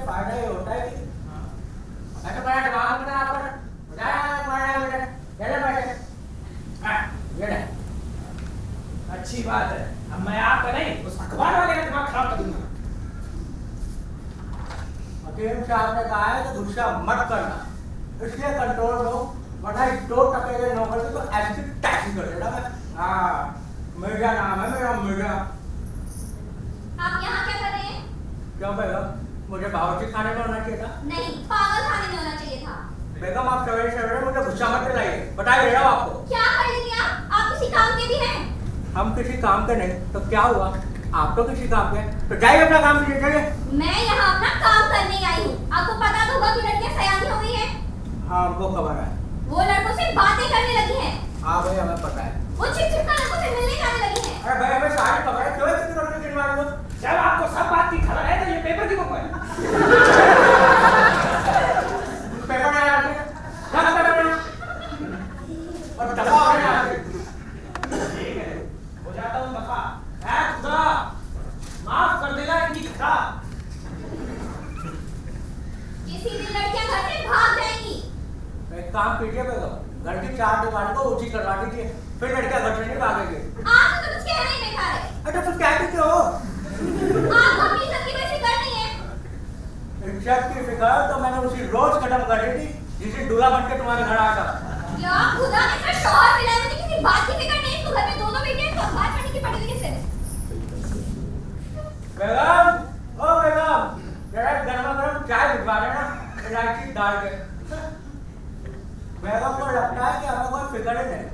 फायदा ये होता है कि ऐसा बड़ा दिमाग में आप पर जाए मारना बेटा ये बैठे ये अच्छी बात है। अब मैं आपका नहीं उस अखबार वाले का दिमाग खराब कर दूंगा। हकीम साहब ने कहा है कि गुस्सा मत करना, इसलिए कंट्रोल लो, वरना इस 2 टके के नौकर की तो ऐसी टैक्सी कर देना मैं। हाँ, मिर्जा नाम है मेरा, मिर्जा। आप यहाँ क्या कर रहे हैं? क्यों बेगम, मुझे बावर्ची खाने में होना चाहिए था? नहीं, पागल खाने में होना चाहिए था। बेगम आप सवेरे सवेरे मुझे गुस्सा मत दिलाइए, बता दे रहा हूँ आपको। क्या कर लेंगे आप किसी काम के भी हैं? हम किसी काम के नहीं तो क्या हुआ, आप तो किसी काम के, तो जाइए अपना काम कीजिए। चलिए। मैं यहाँ अपना काम करने आई हूँ। आपको पता तो होगा कि लड़कियाँ सयानी हो गई हैं। हाँ हमको खबर है। वो लड़कों से बातें करने लगी हैं। हाँ भाई हमें पता है। वो छिपछिपा लड़कों से मिलने जाने लगी हैं। अरे भाई हमें सारी खबर है, क्यों इतनी रोटी गिनवा रहे हो? जब आपको सब बात की खबर है तो ये पेपर क्यों है? पेपर नहीं आया क्या पेपर नहीं और दफा हो रहा है। ठीक है, हो जाता हूँ दफा। ऐ खुदा माफ कर देना इनकी खता। किसी दिन लड़कियाँ घर से भाग जाएंगी। एक काम कीजिए बेगम, घर की 4 दीवार को ऊंची करवा दीजिए, फिर लड़कियां घर से नहीं भागेंगी। आप तो कुछ कहना ही बेकार है। अच्छा फिर क्या कहते हो? आप अपनी इज्जत की वैसे कर नहीं है। इज्जत की फिक्र तो मैंने उसी रोज खत्म कर दी थी जिस दिन दूल्हा बन के तुम्हारे घर आया था। या खुदा ने इतना शौहर मिला है, मुझे किसी बात की फिक्र नहीं। तो घर में दोनों बेटे हैं, तो अखबार पढ़ने की पड़ी हुई किससे? बेगम, ओ बेगम, जरा गर्मा गर्म चाय भिजवा देना, इलायची डाल के। बेगम को लगता है कि हमें कोई फिक्र ही नहीं।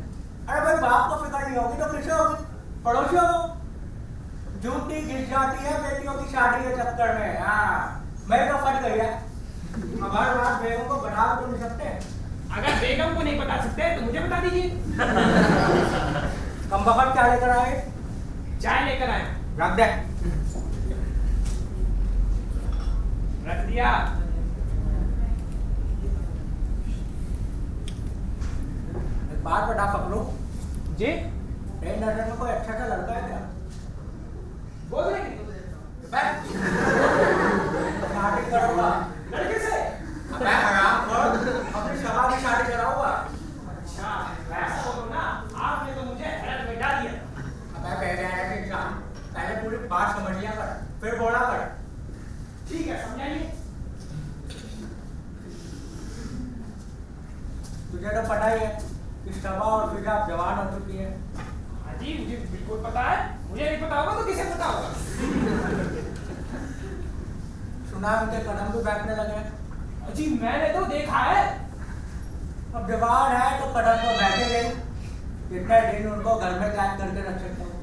अरे भाई बाप को फिक्र नहीं होगी तो किसे होगी? पड़ोसियों को। झूठी गिर जाती है बेटियों की शादी के चक्कर में। हाँ मैं तो फट गई है। हमारे बात बेगम को बता तो नहीं सकते। अगर बेगम को नहीं बता सकते तो मुझे बता दीजिए। कम बखत क्या लेकर आए? चाय लेकर आए। रख दे। रख दिया। एक बात बता पकड़ो जी तेरी नजर में कोई अच्छा सा लड़का है क्या? बोल रहे शादी करूंगा। लड़के से। मैं आराम कर अपनी सभा की शादी कराऊंगा। अच्छा वैसा बोलो ना, आपने तो मुझे हैरत में डाल दिया। मैं कह रहा है कि इंसान पहले पूरी बात समझ लिया कर, फिर बोला कर। ठीक है समझाइए। तुझे तो पता ही है कि सभा और फिजा अब जवान हो चुकी है। हाँ जी मुझे बिल्कुल पता है। मुझे नहीं पता होगा तो किसे पता होगा? सुना उनके कदम भी बैठने लगे। जी मैंने तो देखा है। अब जवान है तो कदम तो बैठेंगे। कितने दिन उनको घर में कैद करके रख सकता हूँ,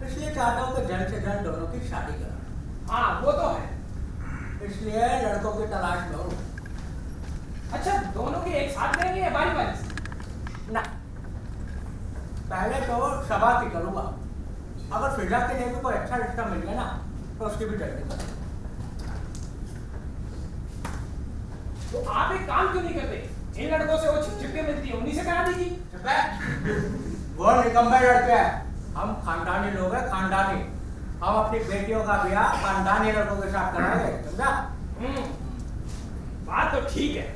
इसलिए चाहता हूँ कि जल्द से जल्द दोनों की शादी करो। हाँ वो तो है। इसलिए लड़कों की तलाश में हूँ। अच्छा दोनों के एक साथ रहेंगे या बारी बारी से? ना पहले तो सभा की करूँगा, अगर फिजा के लिए भी कोई अच्छा रिश्ता मिल गया ना तो उसकी भी जल्दी करूँगा। तो आप एक काम क्यों नहीं करते? जिन लड़कों से वो चिपचिपके मिलती है उन्हीं से करा दीजिए। वो निकम्मे लड़के हैं, हम खानदानी लोग हैं, खानदानी। हम अपनी बेटियों का ब्याह खानदानी लड़कों के साथ कराएंगे, समझा? बात तो ठीक है,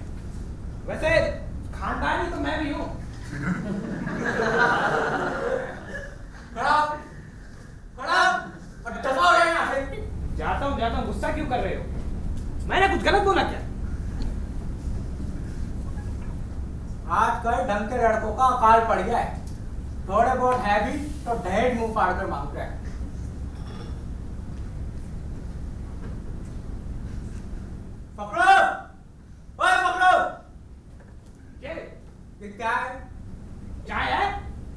वैसे खानदानी तो मैं भी हूँ। और दफा हो यहाँ से। जाता हूँ, गुस्सा क्यों कर रहे हो? मैंने कुछ गलत बोला क्या? आजकल ढंग के लड़कों का अकाल पड़ गया है। थोड़े बहुत है भी तो दहेज मुंह फाड़ कर मांगते हैं। पकड़ो, ओए पकड़ो। ये क्या है? चाय है?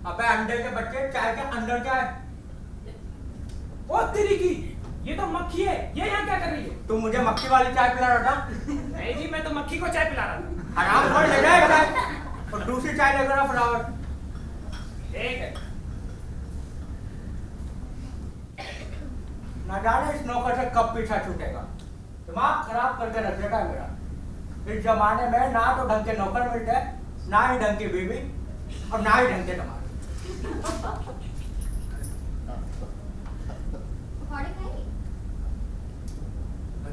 अबे अंडे के बच्चे, चाय के अंदर क्या है? ओ तेरी की, ये तो मक्खी है। ये यहाँ क्या कर रही है? तू मुझे मक्खी वाली चाय पिला रहा था? नहीं जी, मैं तो मक्खी को चाय पिला रहा था। आराम कर ले जाए चाय और दूसरी चाय लेकर आ फ्लावर। ठीक है। ना जाने इस नौकर से कब पीछा छूटेगा। दिमाग खराब करके रख देगा मेरा। इस जमाने में ना तो ढंग के नौकर मिलते, ना ही ढंग की बीवी और ना ही ढंग के टमाटर।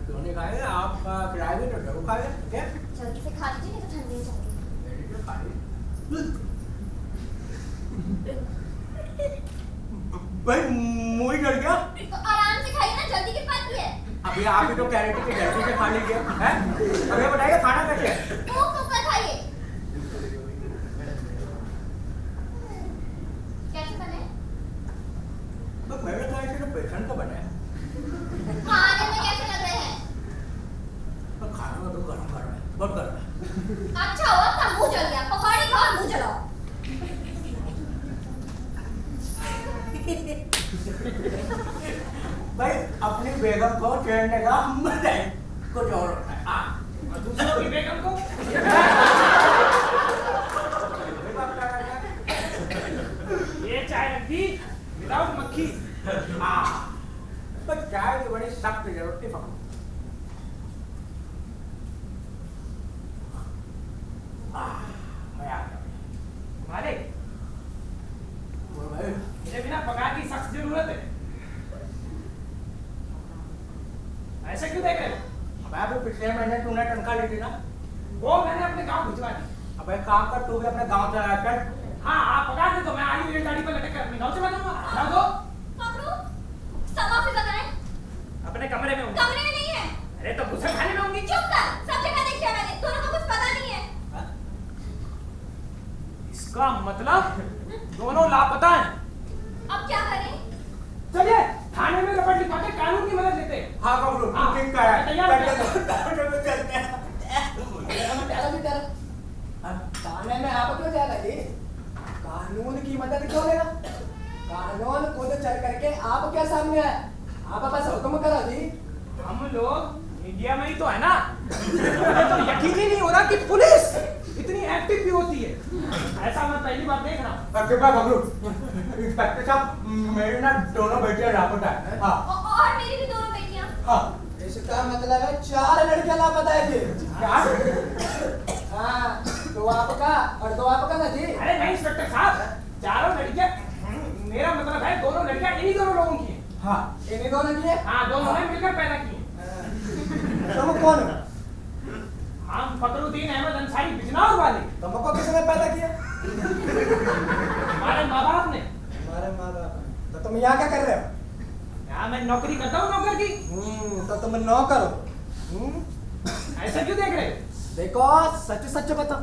क्यों नहीं खाएंगे? आप खिलाएंगे तो जरूर खाएंगे, ठीक है? जल्दी से खा लीजिए, नहीं तो ठंडी हो जाएगी। मेरी तो खा ली। भाई मुँह ही जल गया। तो आराम से खाइए ना, जल्दी किस बात की है? अभी आप ही तो कह रहे थे कि जल्दी से खा लीजिए, हैं? अभी बताइए खाना कैसे है? फूक फूक कर खाइए। कैसे बने? तो मेरे ख्याल से तो बेसन का बना है। खाने में कैसे लग रहे हैं? तो खाना में तो गरम गरम है, बहुत गरम है। अच्छा हुआ आपका मुंह जल गया। पकौड़े खाओ और मुंह जलाओ। भाई अपनी बेगम को छेड़ने का मजा है, कुछ और होता है। हाँ, और दूसरों की बेगम को ये चाय रख दी विदाउट मक्खी। हाँ, पर चाय की बड़ी सख्त जरूरत थी पकड़ो। मैं आ गया। मालिक, बोल भाई, मुझे बिना पगार की सख्त जरूरत है। ऐसे क्यों देख रहे हो? अब अभी पिछले महीने तूने तनख्वाह ली थी ना? वो मैंने अपने गांव भिजवा दी। अब एक काम कर, तू भी अपने गांव चला कर। हाँ, आप पगार दे तो मैं आधी रेल गाड़ी पर लटक कर अपने गांव चला जाऊंगा। जाओ दो। पकड़ो। समा फिर बताएं। अपने कमरे में होंगे। कमरे में नहीं है। अरे तो घुसल खाने में होंगी। चुप कर। सब जगह देख लिया मैंने। दोनों को कुछ पता नहीं है। इसका मतलब दोनों लापता हैं। अब क्या करें? चलिए थाने में रपट लिखवा के कानून की मदद लेते हैं। हाँ बबलू, तू हाँ, ठीक कह रहा है। तैयार चल, हो चल, चलते हैं। थाने में आप क्यों जाएगा जी? कानून की मदद क्यों लेगा? कानून खुद चल करके आप क्या सामने आए? आप बस हुक्म करो जी। हम लोग इंडिया में ही तो है ना। तो यकीन ही नहीं हो रहा कि पुलिस इतनी एक्टिव भी होती है। ऐसा मैं पहली बार देख रहा हूँ। कृपया बबलू, इंस्पेक्टर साहब, मेरी ना दोनों बेटियां लापता है। हाँ और मेरी भी दोनों बेटियां। हाँ। इसका मतलब है 4 लड़कियां लापता है जी। क्या? हाँ, 2 आपका और 2 आपका ना जी। अरे नहीं इंस्पेक्टर साहब, चारों लड़कियां, मेरा मतलब है दोनों लड़कियां इन्हीं दोनों लोगों की हैं। हाँ, इन्हीं दोनों की है। हाँ, दोनों ने मिलकर पैदा की हैं। तुम कौन हो? हम फकरुद्दीन अहमद अंसारी बिजनौर वाले। तुमको किसने पैदा किया? हमारे माँ बाप ने। हमारे माँ बाप ने। तो तुम यहाँ क्या कर रहे हो? यहाँ मैं नौकरी करता हूँ नौकर की। तो तुम नौकर हो। ऐसा क्यों देख रहे हो? देखो, सच सच बताओ,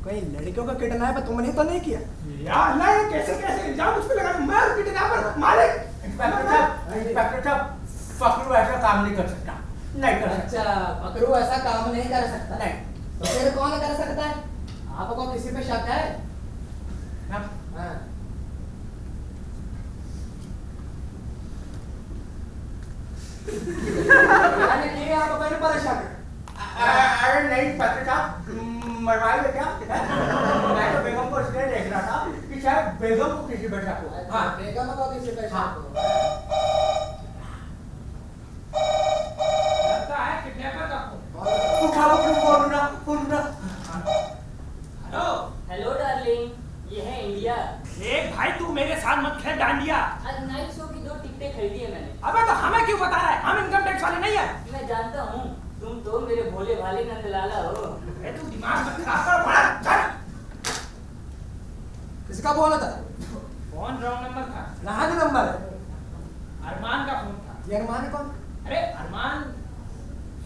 कोई लड़कियों का किडनैप तुमने तो नहीं किया? यार ना, ये कैसे कैसे इल्जाम मुझ पे लगा? मैं किडनैपर मालिक। इंस्पेक्टर साहब, फकरू ऐसा काम नहीं कर सकता, नहीं कर सकता। अच्छा, पकड़ू ऐसा काम नहीं कर सकता। नहीं। तो फिर कौन कर सकता है? आपको किसी पे शक है? हाँ। हाँ। यानी कि आप अपने पर शक है? अरे नहीं इंस्पेक्टर साहब, मरवाइए क्या? मैं तो बेगम को इसलिए देख रहा था कि शायद बेगम को किसी पे शक हो। हाँ, बेगम को किसी पे हाँ। शक हो? लगता है किडनैपर का फोन। उठाओ, फोन उठा, फोन उठा। हेलो। हेलो डार्लिंग, ये है इंडिया। देख भाई, तू मेरे साथ मत खेल डांडिया। आज नाइट शो की 2 टिकटें खरीदी है मैंने। अबे तो हमें क्यों बता रहा है? हम इनकम टैक्स वाले नहीं है। मैं जानता हूँ, तुम तो मेरे भोले भाले नंदलाला हो। ए, तू दिमाग मत खराब कर, बड़ा चल। किसका फोन था? फोन रॉन्ग नंबर था। कहाँ का नंबर है? अरमान का फोन था। ये अरमान कौन? अरे अरमान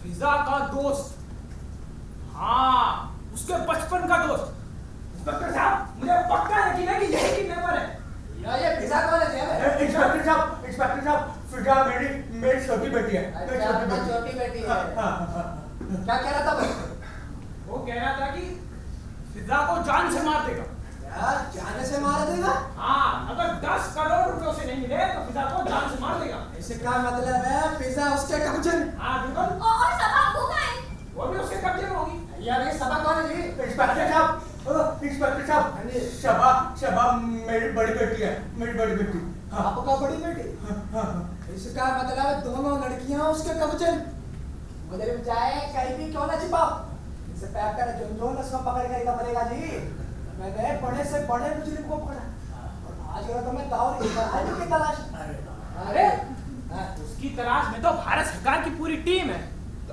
फिजा का दोस्त। हाँ, उसके बचपन का दोस्त। इंस्पेक्टर साहब, मुझे पक्का यकीन है कि यही किडनैपर है। ये पिज़्ज़ा कौन है? इंस्पेक्टर साहब, फिजा मेरी छोटी बेटी है। मेरी अच्छा, आपका छोटी बेटी है। हाँ, हाँ, हाँ। क्या कह रहा था वो? वो कह रहा था कि फिजा को जान से मार देगा। यार, जाने से मार देगा? हाँ, अगर 10 करोड़ रुपए उसे नहीं मिले तो फिजा को जान से मार देगा। इसका मतलब है पिज़्ज़ा उसके कब्जे में। हाँ बिल्कुल, और सबा वो कहाँ है? वो भी उसके कब्जे में होगी। यार, ये सबा कौन है जी? इंस्पेक्टर साहब, शबा मेरी बड़ी बेटी है, मेरी बड़ी बेटी। हाँ, आपका बड़ी बेटी? इसका मतलब है दोनों लड़कियां उसके कब्जे में। मुझे जाए कहीं भी क्यों ना छिपाओ, इसे पैक कर जो उसको पकड़ कर पड़ेगा जी। मैंने बड़े से बड़े मुजरिम को पकड़ा और आज तो मैं दाऊद की तलाश। अरे उसकी तलाश में तो भारत सरकार की पूरी टीम है।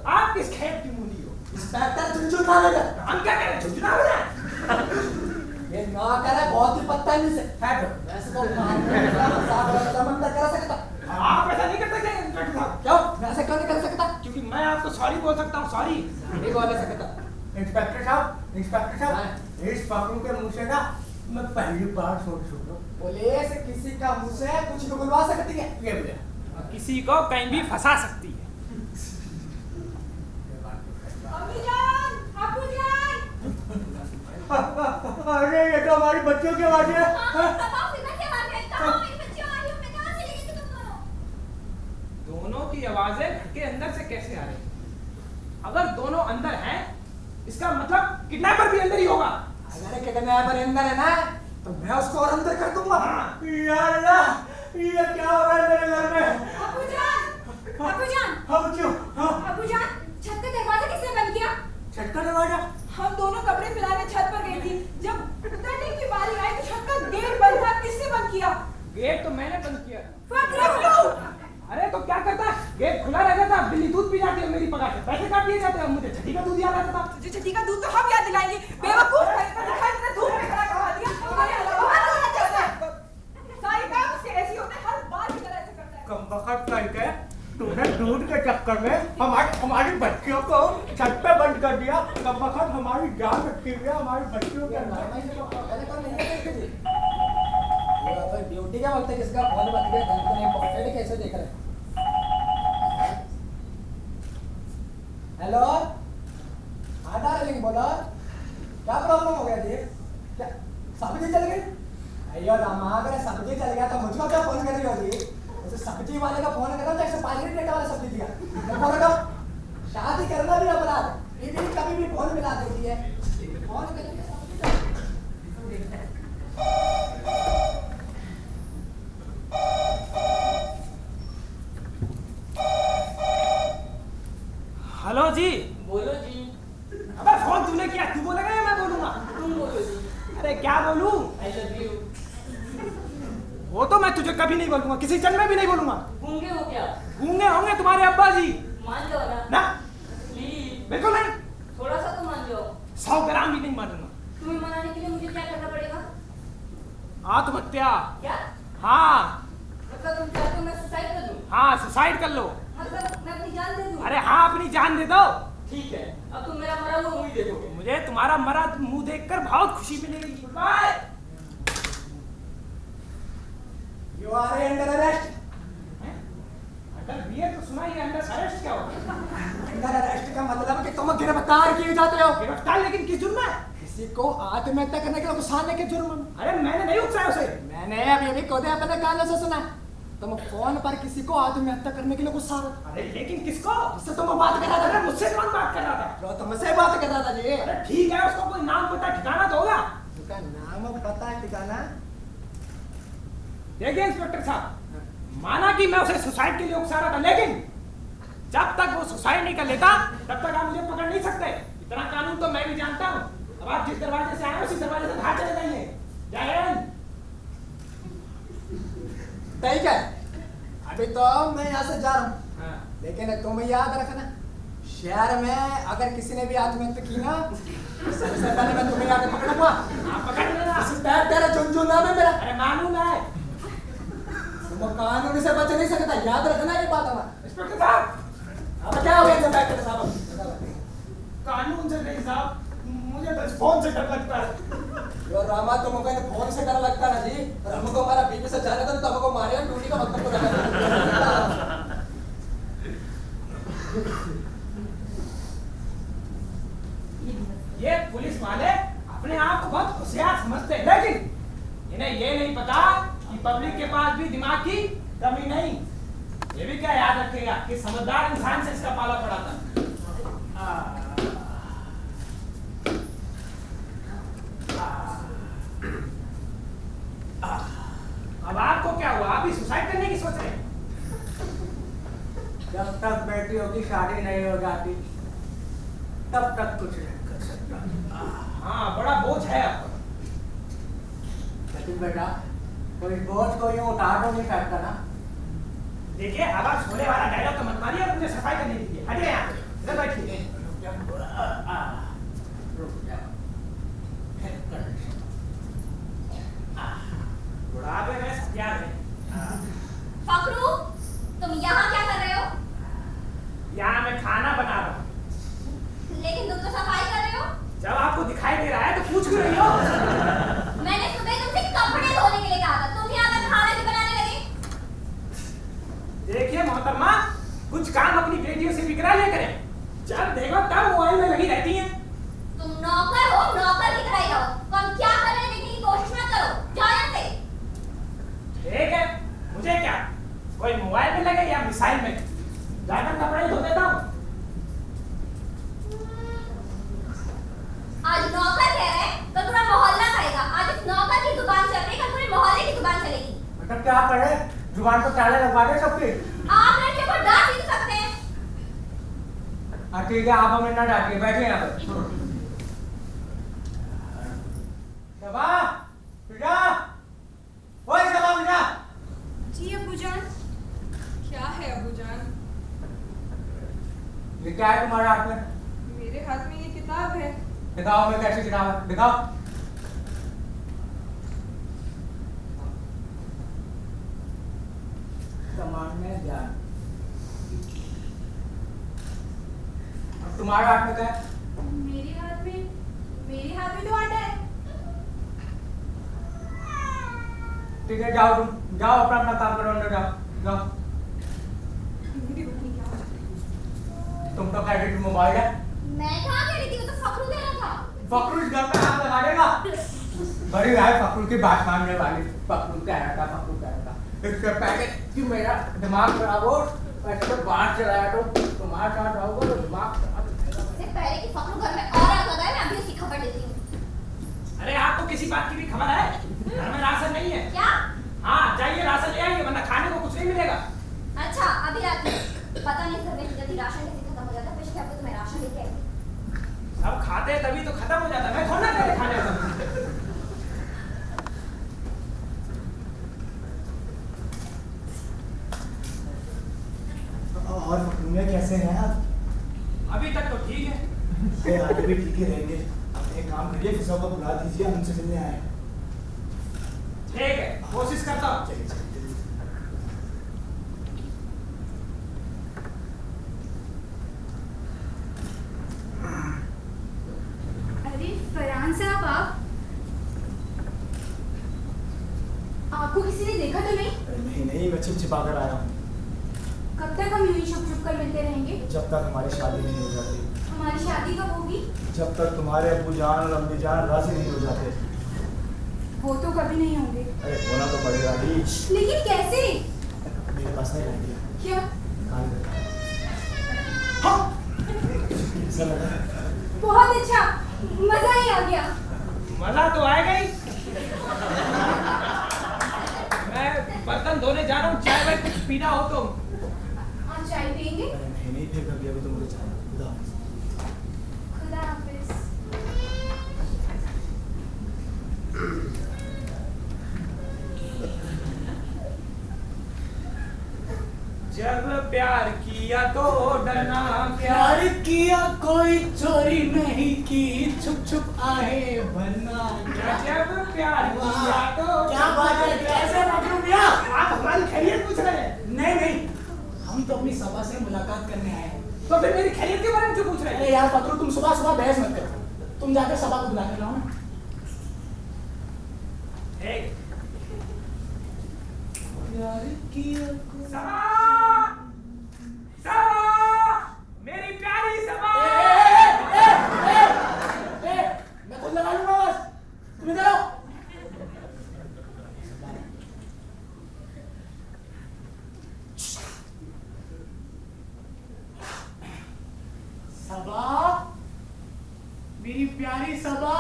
आप किस खेत की मूली हो? इंस्पेक्टर झुनझुन ना बेटा। हम क्या करें, झुंझुना हो जाए? ये ना करे बहुत ही पत्ता नहीं से। हटो। वैसे तो समझ कर सकता। आप ऐसा नहीं कर सकते इंस्पेक्टर साहब। क्यों? वैसे क्यों नहीं कर सकता? क्योंकि मैं आपको सॉरी बोल सकता हूँ, सॉरी। नहीं बोल सकता। इंस्पेक्टर साहब, इस पकड़ू के मुंह से ना मैं पहली बार सुन रहा हूँ। पुलिस किसी का मुंह से कुछ भी बुलवा सकती है। ये बोले। किसी को कहीं भी फंसा सकती है। अम्मी जान, अब्बू जान। अरे ये तो हमारी बच्चों की आवाज है। हाँ, बताओ फिकर के बारे में। कहाँ मेरी बच्चियों आ रही हो? मैं कहाँ चली गई थी तुम दोनों? दोनों की आवाजें घर के अंदर से कैसे आ रही? अगर दोनों अंदर हैं, इसका मतलब किडनैपर भी अंदर ही होगा। अगर किडनैपर अंदर है ना, तो मैं उसको और अंदर कर दूंगा। यार अल्लाह, ये क्या हो रहा है मेरे घर में? अब्बू जान, अब्बू जान, हम क्यों? हाँ, अब्बू जान, छत का दरवाजा किसने बंद किया? छत का दरवाजा। हम दोनों कपड़े फैलाने छत पर गई थी। जब उतरने की बारी आई तो छत का गेट बंद था। किसने बंद किया? गेट तो मैंने बंद किया। फकरू! अरे तो क्या करता, गेट खुला रहता था, बिल्ली दूध पी जाती है, मेरी पगार से पैसे काट दिए जाते हैं, मुझे छठी का दूध याद आता था। तुझे छठी का दूध तो हम याद दिलाएंगे। बेवकूफ, कहीं पर दिखाई इतना धूप में खड़ा करवा दिया। तुम्हारे अलावा बाहर होना चाहता है। सारे काम उसके ऐसे ही होते हैं, हर बार की तरह ऐसे करता है। कमबख्त करके तूने दूध के चक्कर में हमारी बच्चियों को छत पे बंद कर दिया। कमबख्त हमारी जान रखी हुई है हमारी बच्चियों के अंदर। ड्यूटी का वक्त है, किसका फोन बंद किया ढंग से नहीं पकड़े, कैसे देख रहे हैं? हेलो, हाँ डार्लिंग बोलो, क्या प्रॉब्लम हो गया जी? क्या सब्जी चल गई? अयो रामा, अगर सब्जी चल गया तो मुझको क्या फोन कर रही हो जी? उसे सब्जी वाले का फोन करो, जैसे 5 मिनट वाला सब्जी दिया। मैं बोल रहा हूँ, शादी करना भी अपराध है। बीवी कभी भी फोन मिला देती है। फोन करके हेलो जी। बोलो जी। अबे फोन तूने किया, तू बोलेगा या मैं बोलूंगा? तुम बोलो जी। अरे क्या बोलूं? I love you. वो तो मैं तुझे कभी नहीं बोलूंगा, किसी जन्म में भी नहीं बोलूंगा। गूंगे हो क्या? गूंगे होंगे तुम्हारे अब्बा जी। मान जाओ ना। ना, प्लीज बिल्कुल नहीं। थोड़ा सा तो मान जाओ। 100 ग्राम भी नहीं मानूंगा। तुम्हें मनाने के लिए मुझे क्या करना पड़ेगा? आत्महत्या। क्या हाँ मतलब तुम चाहते हो मैं सुसाइड कर दूं? हाँ, सुसाइड कर लो। मतलब मैं अपनी जान दे दूं? अरे हाँ, अपनी जान दे दो। ठीक है, अब तुम मेरा मरा हुआ मुंह देखोगे। मुझे तुम्हारा मरा मुंह देखकर बहुत खुशी मिलेगी। Bye. You are under arrest. Under BA तो सुना ही, अंडर अरेस्ट क्या होता है? अंडर अरेस्ट का मतलब कि तुम गिरफ्तार किए जाते हो। गिरफ्तार, लेकिन किस जुर्म में? किसी को आत्महत्या करने के लिए उकसाने के जुर्म में। अरे मैंने नहीं उकसाया उसे। मैंने अभी खुद अपने कानों से सुना। तुम फोन पर किसी को आत्महत्या करने के लिए गुस्सा हो। अरे लेकिन किसको? जिससे तुम बात कर रहा था। अरे मुझसे कौन बात कर रहा था? जो तुमसे बात कर रहा था जी। अरे ठीक है, उसको कोई नाम पता ठिकाना तो होगा। उसका नाम पता है, ठिकाना? देखिए इंस्पेक्टर साहब, माना कि मैं उसे सुसाइड के लिए उकसा रहा था, लेकिन जब तक वो सुसाइड नहीं कर लेता तब तक आप मुझे पकड़ नहीं सकते। इतना कानून तो मैं भी जानता हूँ। अब आप जिस दरवाजे से आए उसी दरवाजे से बाहर चले जाइए। जय हिंद। ठीक है, अभी तो मैं यहाँ से जा रहा हूँ, हाँ। लेकिन तुम याद रखना, शहर में अगर किसी ने भी आत्महत्या की ना, सबसे पहले मैं तुम्हें यहाँ पे पकड़ूंगा। आप पकड़ लेना। तेरा झुनझुन नाम है मेरा। अरे मालूम है तुम कानून से बच नहीं सकता, याद रखना ये बात हमारा। इंस्पेक्टर साहब। अब क्या हो गया इंस्पेक्टर साहब? कानून से नहीं साहब, मुझे तो इस फोन से डर लगता है। यो रामा, तुमको इन फोन से डर लगता ना जी? और हमको हमारा बीपी से जाने दो, तुमको मारे ड्यूटी का मतलब को लगा। ये पुलिस वाले अपने आप को बहुत होशियार समझते हैं, लेकिन इन्हें ये नहीं पता कि पब्लिक के पास भी दिमाग की कमी नहीं। ये भी क्या याद रखेगा कि समझदार इंसान से इसका पाला पड़ा था। अब आपको क्या हुआ? आप भी सुसाइड करने की सोच रहे हैं? जब तक बेटियों की शादी नहीं हो जाती तब तक कुछ नहीं कर सकता। हाँ, बड़ा बोझ है आपका। लेकिन बेटा, कोई बोझ को यूं उठा तो नहीं सकता ना। देखिए, अब आप छोले वाला डायलॉग तो मत मारिए और मुझे सफाई करने दीजिए। हटिए यहाँ से। इधर मैं खाना बना रहा हूँ। लेकिन तुम तो सफाई कर रहे हो। जब आपको दिखाई दे रहा है तो पूछ क्यों रही हो? मैंने सुबह तुमसे कपड़े धोने के लिए कहा था, तुम यहाँ पर खाना भी बनाने लगे। देखिए मोहतरमा, कुछ काम अपनी बेटियों से बिगड़ा ले करें। जब देखो तब मोबाइल में लगी रहती हैं। तुम नौकर हो, नौकर की तरह ही रहो। तुम क्या कर रहे हैं देखने की कोशिश मत करो, जाओ यहाँ से। ठीक है, मुझे क्या, कोई मोबाइल में लगे या मिसाइल में, जाकर कपड़े धो देता हूँ। आज नौकर कह रहे हैं तो पूरा मोहल्ला खाएगा। आज इस नौकर की जुबान चल रही है, कल पूरे मोहल्ले की जुबान चलेगी। मतलब क्या करे, जुबान पर ताले लगवा दे सबके। आप लड़के को डांट ही सकते हैं। हाँ ठीक है, आप हमें ना डांटिए, बैठिए यहाँ पर। शबा, फिजा, ओए शबा, फिजा। जी अब्बूजान। क्या है अब्बूजान? ये क्या है तुम्हारे हाथ में? मेरे हाथ में ये किताब है। दिखाओ, मैं कैसी किताब है, दिखाओ। सामान्य ज्ञान। अब तुम्हारे हाथ में क्या है? मेरे हाथ में तो आटा है। ठीक है, जाओ तुम, जाओ अपना अपना काम करो, अंदर जाओ, जाओ। मेरी रुकनी क्या है? तुम तो कह रही थी मोबाइल है। मैं कहाँ कह रही थी, वो तो फखरू कह रहा था। फखरू इस घर में हाथ लगा देगा। बड़ी है फखरू की बात मानने वाली। फखरू कह रहा था, फखरू कह रहा था। इससे पहले कि मेरा दिमाग खराब हो, ऐसे तो बाहर चलाया तो तुम्हारे साथ रहोगे तो दिमाग खराब हो जाएगा। इससे पहले कि फखरू घर में और आग लगाए, मैं अभी उसकी खबर देती हूँ। अरे आपको किसी बात की भी खबर है? घर में राशन नहीं है। क्या? हाँ, जाइए राशन ले आइए, वरना खाने को कुछ नहीं मिलेगा। अच्छा, अभी रात में पता नहीं घर में जल्दी राशन कैसे खत्म हो जाता है। बेशक आपको तुम्हें राशन लेके आई। सब खाते हैं तभी तो खत्म हो जाता है। मैं थोड़ा ना पहले खाने का। और फकरूमिया कैसे हैं आप? अभी तक तो ठीक है। ये आगे भी ठीक ही रहेंगे। आप एक काम करिए, फिजा को बुला दीजिए, हम उनसे मिलने आए हैं। ठीक है, कोशिश करता हूँ। चलिए चलिए। अरे फरहान साहब, आपको किसी ने देखा तो नहीं? अरे नहीं नहीं, मैं छिपा कर आया हूँ। कब तक हम यूं ही छुप छुप कर मिलते रहेंगे? जब तक हमारी शादी नहीं हो जाती। हमारी शादी कब होगी? जब तक तुम्हारे अब्बू जान और अम्मी जान राजी नहीं हो जाते। वो तो कभी नहीं होंगे। अरे होना तो पड़ेगा ही। लेकिन कैसे? मेरे पास नहीं आइडिया। क्या? निकाल देता हूँ। हाँ! कैसा लगा? बहुत अच्छा, मजा ही आ गया। मजा तो आएगा ही। मैं बर्तन धोने जा रहा हूँ, चाय वाय कुछ पीना हो तो। आप चाय पियेंगे? अरे नहीं नहीं, फिर कभी अभी तो मुझे चाहिए। खुदा हाफिज़। खुदा हाफिज। जब प्यार किया तो डरना प्यार किया कोई चोरी नहीं की, छुप छुप आए वरना जब प्यार किया तो क्या बात है, कैसे फकरूमिया? आप हमारी खैरियत पूछ रहे हैं? नहीं नहीं, हम तो अपनी सभा से मुलाकात करने आए हैं। तो फिर मेरी खैरियत के बारे में क्यों पूछ रहे अरे हैं? यार फकरू, तुम सुबह सुबह बहस मत करो। तुम जाकर सभा को बुला कर लाओ ना। एक प्यार किया सभा, सभा, मेरी प्यारी सभा। मैं खुद लगा लूंगा बस, तुम इधर आओ। सबा, मेरी प्यारी सबा,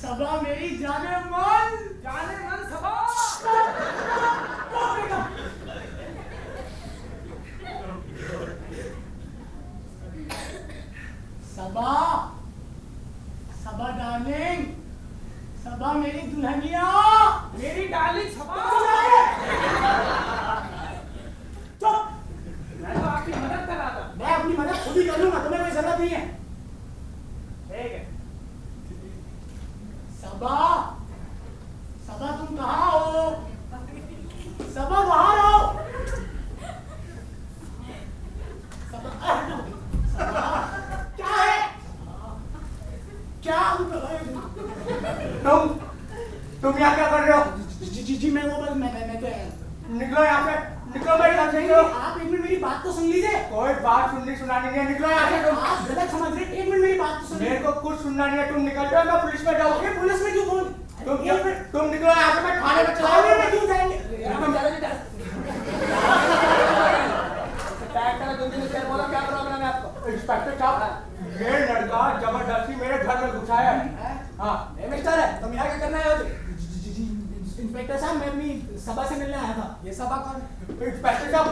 सबा मेरी जाने मन सभा। सबा, सबा डार्लिंग, सबा मेरी दुल्हनिया, मेरी डार्लिंग सभा। चुप। मैं तो आपकी मदद कर रहा था। मैं अपनी मदद खुद ही कर लूंगा, तुम्हें कोई जरूरत नहीं है। ठीक है। सबा, सबा तुम कहाँ हो? सबा बाहर आओ। सबा, तुम यहाँ क्या कर रहे हो? जी मैं वो बस मैं निकलो यहाँ से, निकलो मेरे घर से निकलो। आप एक मिनट मेरी बात तो सुन लीजिए। कोई बात सुननी सुनानी नहीं है, निकलो यहाँ से तुम। आप गलत समझ रहे हैं, एक मिनट मेरी बात तो सुनिए। मेरे को कुछ सुनना नहीं है, तुम निकल जाओ, मैं पुलिस में जाऊंगी। पुलिस में क्यों फोन? तुम निकलो यहाँ से, मैं थाने में चला में क्यों जाएंगे? क्या प्रॉब्लम है आपको? इंस्पेक्टर साहब, ये लड़का जबरदस्ती मेरे घर में घुसा है। हाँ मिस्टर है, तुम यहाँ क्या करना है? इंस्पेक्टर साहब, मैं अपनी सभा से मिलने आया था। ये सभा कौन है? इंस्पेक्टर साहब,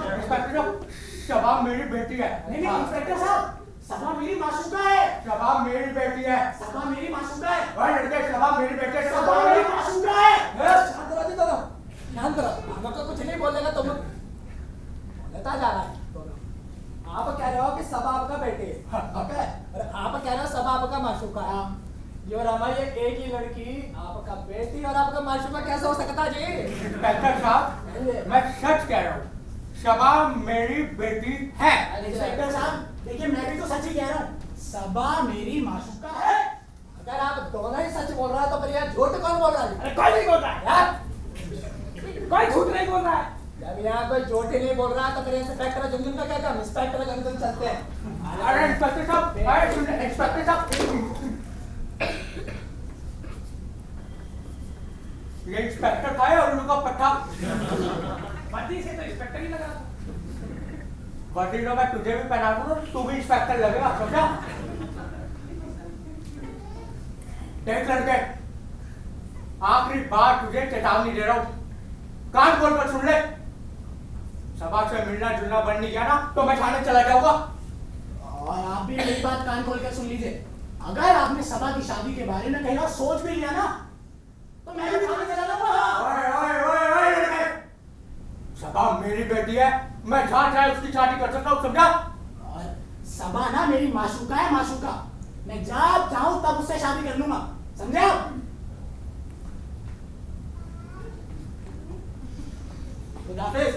शबा मेरी बेटी है। नहीं इंस्पेक्टर साहब, सभा मेरी मासूका है। शबा मेरी बेटी है। सभा मेरी मासूका है। ओए लड़के, शबा मेरी बेटी है। सभा मेरी मासूका है। शांत रहो जी दोनों, शांत रहो। हमको कुछ नहीं बोलेगा, तुम बोलता जा रहा है। आप कह रहे हो कि सभा आपका बेटे है, ओके? और आप कह रहे हो सभा आपका मासूका है। ये और हमारी एक ही लड़की आपका बेटी और आपका मासूका कैसे हो सकता जी? इंस्पेक्टर साहब, मैं सच कह रहा हूँ, शबा मेरी बेटी है। इंस्पेक्टर साहब देखिए, मैं भी तो सच ही कह रहा हूँ, सभा मेरी मासूका है। अगर आप दोनों ही सच बोल रहा है तो फिर यार झूठ कौन बोल रहा है? अरे कोई नहीं बोल रहा है यार, कोई झूठ नहीं बोल रहा है। जब यहाँ कोई झूठ ही नहीं बोल रहा है तो फिर इंस्पेक्टर झुनझुन का क्या काम? इंस्पेक्टर झुनझुन चलते हैं। अरे इंस्पेक्टर साहब, अरे सुनिए इंस्पेक्टर साहब, ये इंस्पेक्टर का है और उनका पट्टा। वर्दी से तो इंस्पेक्टर ही लगा था। वर्दी तो मैं तुझे भी पहना दूँ, तू भी इंस्पेक्टर लगेगा, समझा? देख लड़के, आखिरी बार तुझे चेतावनी दे रहा हूँ, कान खोल कर सुन ले। सभा से मिलना जुलना बन नहीं गया ना तो मैं थाने चला जाऊंगा। और आप भी मेरी बात कान खोल कर सुन लीजिए, अगर आपने सभा की शादी के बारे में कहीं और सोच भी लिया ना तो मैं भी थाने चला जाऊंगा। ओए ओए ओए ओए लड़के, सभा मेरी बेटी है, मैं जहाँ चाहे उसकी शादी कर सकता हूँ, समझा? और सभा ना मेरी मासूका है, मासूका। मैं जब चाहूं तब उससे शादी कर लूंगा, समझे आप? खुदाफिज।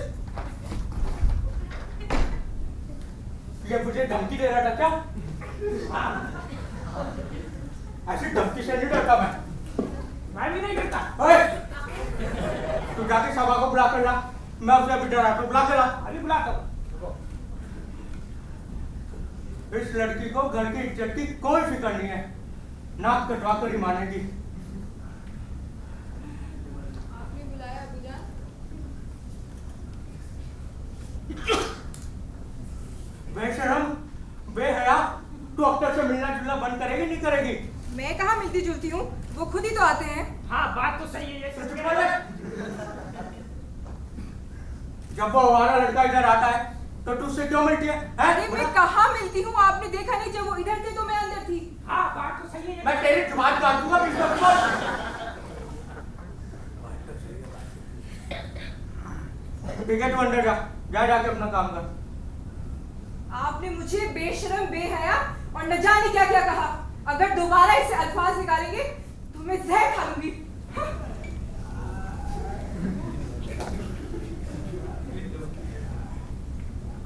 ये मुझे धमकी दे रहा था क्या? ऐसी धमकी से नहीं डरता मैं भी नहीं करता। ओए, तू जाके सभा को बुला कर ला, मैं उसे अभी डरा तो बुला कर ला। अभी बुलाता हूँ। इस लड़की को घर की इज्जत की कोई फिक्र नहीं है, नाक कटवा कर ही मानेगी। आपने बुलाया अबूजान? बेशरम, बेहया, तू अक्सर से मिलना जुलना बंद करेगी नहीं करेगी? मैं कहाँ मिलती जुलती हूँ, वो खुद ही तो आते हैं। हाँ बात तो सही है, ये तो सच चुप है। कर ले। जब वो हमारा लड़का इधर आता है तो तू उससे क्यों मिलती है? अरे मैं कहाँ मिलती हूँ, आपने देखा नहीं, जब वो इधर थे तो मैं अंदर थी। हाँ बात तो सही है। मैं तेरी जुबान काट दूंगा बीच में बोल। ठीक है, तू अंदर जा, जा जाके अपना काम कर। आपने मुझे बेशरम, बेहया और न जाने क्या क्या कहा। अगर दोबारा इसे अल्फाज निकालेंगे तो मैं जहर खा लूंगी।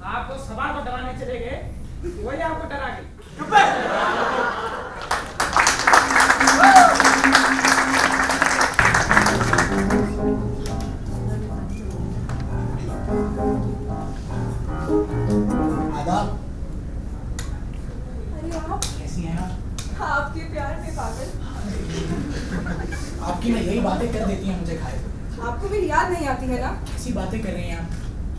आप तो सभा को डराने चले गए, वही आपको डरा गई। चुप है। आदाब। अरे आप कैसी हैं आप? आपके प्यार में पागल। आपकी ना यही बातें कर देती हैं मुझे खाए। आपको भी याद नहीं आती है ना? ऐसी बातें कर रही हैं आप,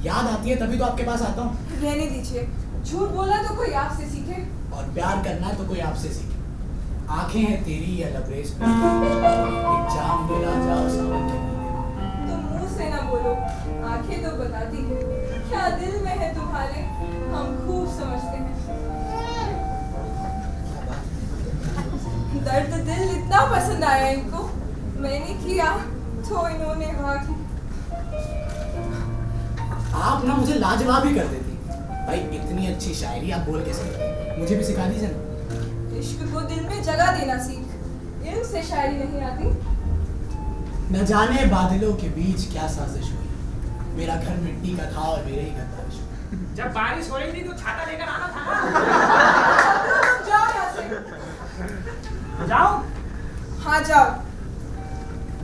याद आती है तभी तो आपके पास आता हूँ। रहने दीजिए, झूठ बोला तो कोई आपसे सीखे। और प्यार करना है तो कोई आपसे सीखे। आंखें हैं तेरी या लबरेज पे, एक जाम मिला जाओ सावन के नीले। तो मुंह से ना बोलो, आंखें तो बताती हैं। क्या दिल में है तुम्हारे, हम खूब समझते हैं। दर्द दिल इतना पसंद आया इनको, मैंने किया तो इन्होंने भाग। आप ना मुझे लाजवाब ही कर देती भाई। इतनी अच्छी शायरी आप बोल कैसे सकते? मुझे भी सिखा दीजिए ना। इश्क को दिल में जगह देना सीख, इल्म से शायरी नहीं आती। न जाने बादलों के बीच क्या साजिश हुई, मेरा घर मिट्टी का था और मेरे ही घर बारिश हुई। जब बारिश हो रही थी तो छाता लेकर आना था ना। तुम जाओ यहाँ से। जाओ। हाँ जाओ।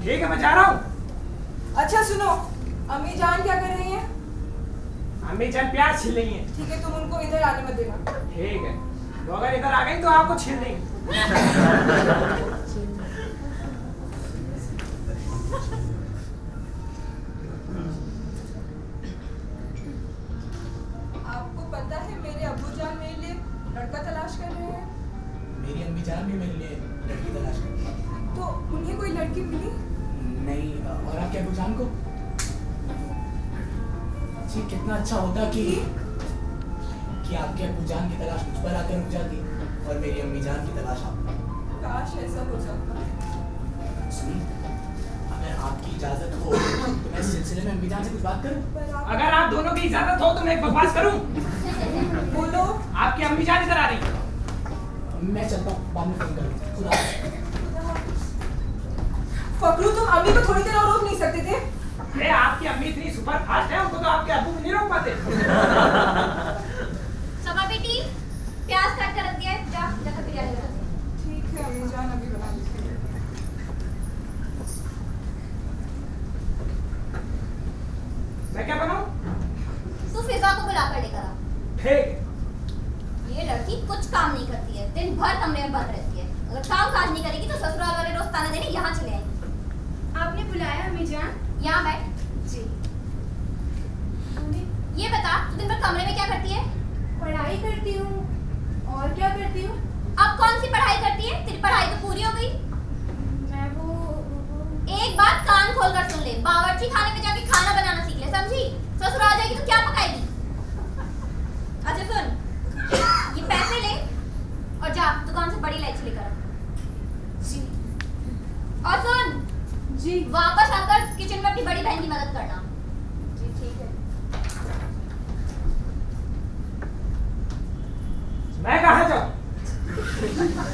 ठीक है मैं जा रहा हूँ। अच्छा सुनो, अम्मी जान क्या कर रही हैं? अम्मी जान प्याज छील रही हैं। ठीक है, तुम उनको इधर आने मत देना। ठीक है, तो अगर इधर आ गई तो आपको छील देंगे। आपको पता है मेरे अब्बू जान मेरे लिए लड़का तलाश कर रहे हैं। मेरी अम्मी जान भी मेरे लिए लड़की तलाश कर रही है। तो उन्हें कोई लड़की मिली? नहीं, और आपके अब्बू जान को? जी कितना अच्छा होता कि आपके अब्बू जान की तलाश मुझ पर आकर रुक जाती और मेरी अम्मी जान की तलाश आप। काश ऐसा हो जाता। सुनिए, अगर आपकी इजाजत हो तो मैं इस सिलसिले में अम्मी जान से कुछ बात करूं? पर आप अगर आप दोनों की इजाजत हो तो मैं एक बकवास करूं। बोलो। आपकी अम्मी जान इधर आ रही है। मैं चलता हूँ, बाद में फोन करूँ। खुदा हाफ़िज़। फकरू, तुम अम्मी को थोड़ी देर और रोक नहीं सकते थे? अरे आपकी अम्मी इतनी सुपर फास्ट है, उनको तो आपके अब्बू भी नहीं रोक पाते। समा बेटी प्याज काट कर रख दिया है, जा जाकर बिरयानी बना दे। ठीक है अम्मी जान, अभी बना देती हूँ। मैं क्या बनाऊं? तू फिजा को बुला कर लेकर आ। ठीक है। ये लड़की कुछ काम नहीं करती है, दिन भर कमरे में बंद रहती है। अगर काम काज नहीं करेगी तो ससुराल वाले रोज ताना देने यहाँ चले आएंगे। आपने बुलाया अम्मी जान? यहाँ बैठ। जी। ये बता तू दिन भर कमरे में क्या करती है? पढ़ाई करती हूँ। और क्या करती हूँ? अब कौन सी पढ़ाई करती है? तेरी पढ़ाई तो पूरी हो गई। मैं वो एक बात कान खोल कर सुन ले, बावर्ची खाने में जाके खाना बनाना सीख ले, समझी? ससुराल आ जाएगी तो क्या पकाएगी? अच्छा सुन, ये पैसे ले और जा दुकान से बड़ी इलायची लेकर आ। जी। और सुन, जी। वापस आकर किचन में अपनी बड़ी बहन की मदद करना। जी ठीक है। मैं कहाँ जाऊँ?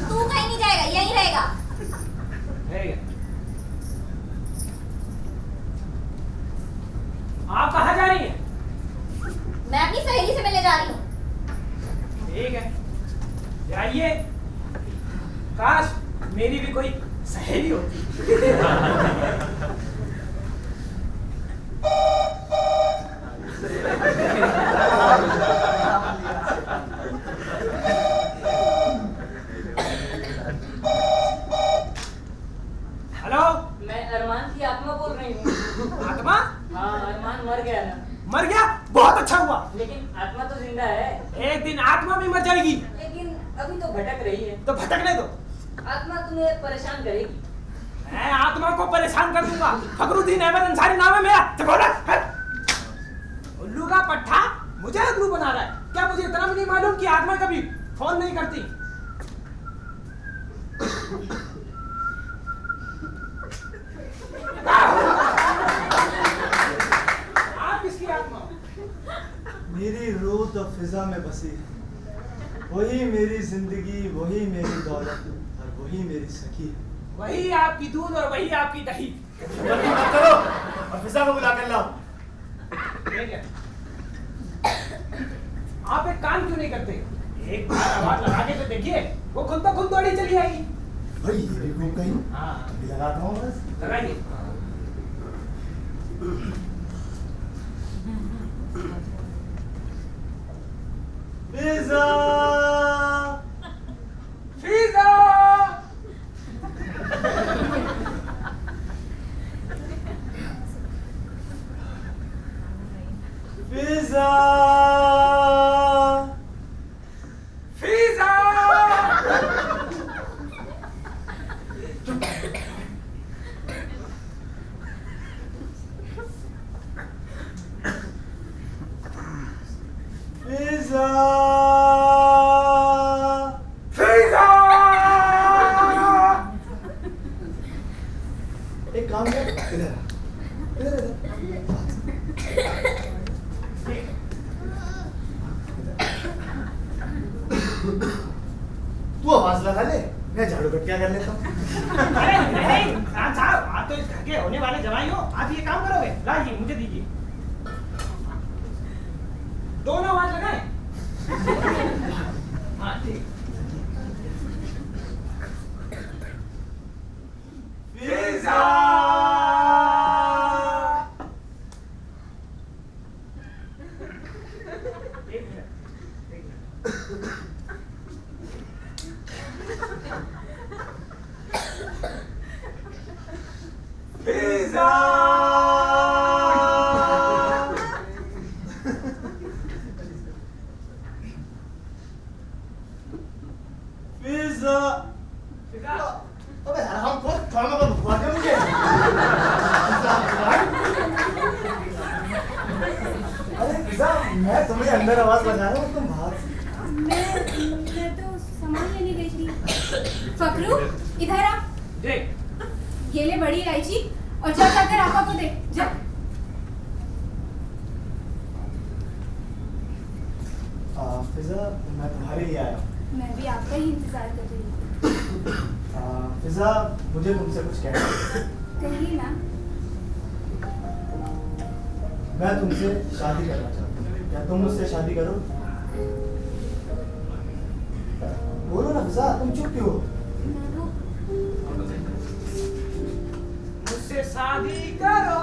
तू कहीं नहीं जाएगा, यहीं रहेगा। ठीक है। आप कहाँ जा रही हैं? मैं अपनी सहेली से मिलने जा रही हूँ। ठीक है, जाइए। काश मेरी भी कोई सहेली होती। हेलो, मैं अरमान की आत्मा बोल रही हूँ। आत्मा? हाँ, अरमान मर गया ना, मर गया? बहुत अच्छा हुआ। लेकिन आत्मा तो जिंदा है। एक दिन आत्मा भी मर जाएगी। लेकिन अभी तो भटक रही है। तो भटकने दो। आत्मा तुम्हें परेशान करेगी। मैं आत्मा को परेशान कर दूंगा। फखरुद्दीन अहमद अंसारी नाम है मेरा। चल बोल रहा है। उल्लू का पट्टा मुझे उल्लू बना रहा है। क्या मुझे इतना भी नहीं मालूम कि आत्मा कभी फोन नहीं करती? आप किसकी आत्मा? मेरी रूह तो फिजा में बसी है। वही मेरी जिंदगी, वही मेरी दौलत और वही मेरी सखी है। वही आपकी दूध और वही आपकी दही। जल्दी मत करो और फिजा को बुला कर लाओ। ठीक है। आप एक काम क्यों नहीं करते? एक बार आवाज लगा के तो देखिए, वो खुद ब खुद दौड़ी चली आएगी। भाई ये भी घूम गई। हाँ, अभी लगाता हूँ बस। लगाइए। फिजा फिजा! फिजा फिजा! फिजा फिजा! एक काम कर, इधर आ। इधर तू आवाज लगा ले, मैं झाड़ू कटिया कर लेता हूँ। अरे नहीं, साहब आप तो इस घर के होने वाले जवाई हो, आप ये काम करोगे? लाइए, मुझे दीजिए। दोनों आवाज लगाए। हाँ ठीक। फिजा! फिजा। फिजा, अबे हराम खोर, खाना का भुखवा दे मुझे। अरे फिजा, मैं तुम्हें अंदर आवाज बजा रहा हूँ, तुम बाहर। मैं तो सामान लेने गई थी। फकरू, इधर आ। जी। ये ले बड़ी इलायची और जा जाकर आपा को दे। जा। फिजा, मैं तुम्हारे लिए आया हूँ। मैं भी आपका ही इंतजार कर रही हूँ। फिजा, मुझे तुमसे कुछ कहना है। कहिए ना। मैं तुमसे शादी करना चाहता हूँ, क्या तुम मुझसे शादी करो? बोलो ना फिजा, तुम चुप क्यों हो? मुझसे शादी करो।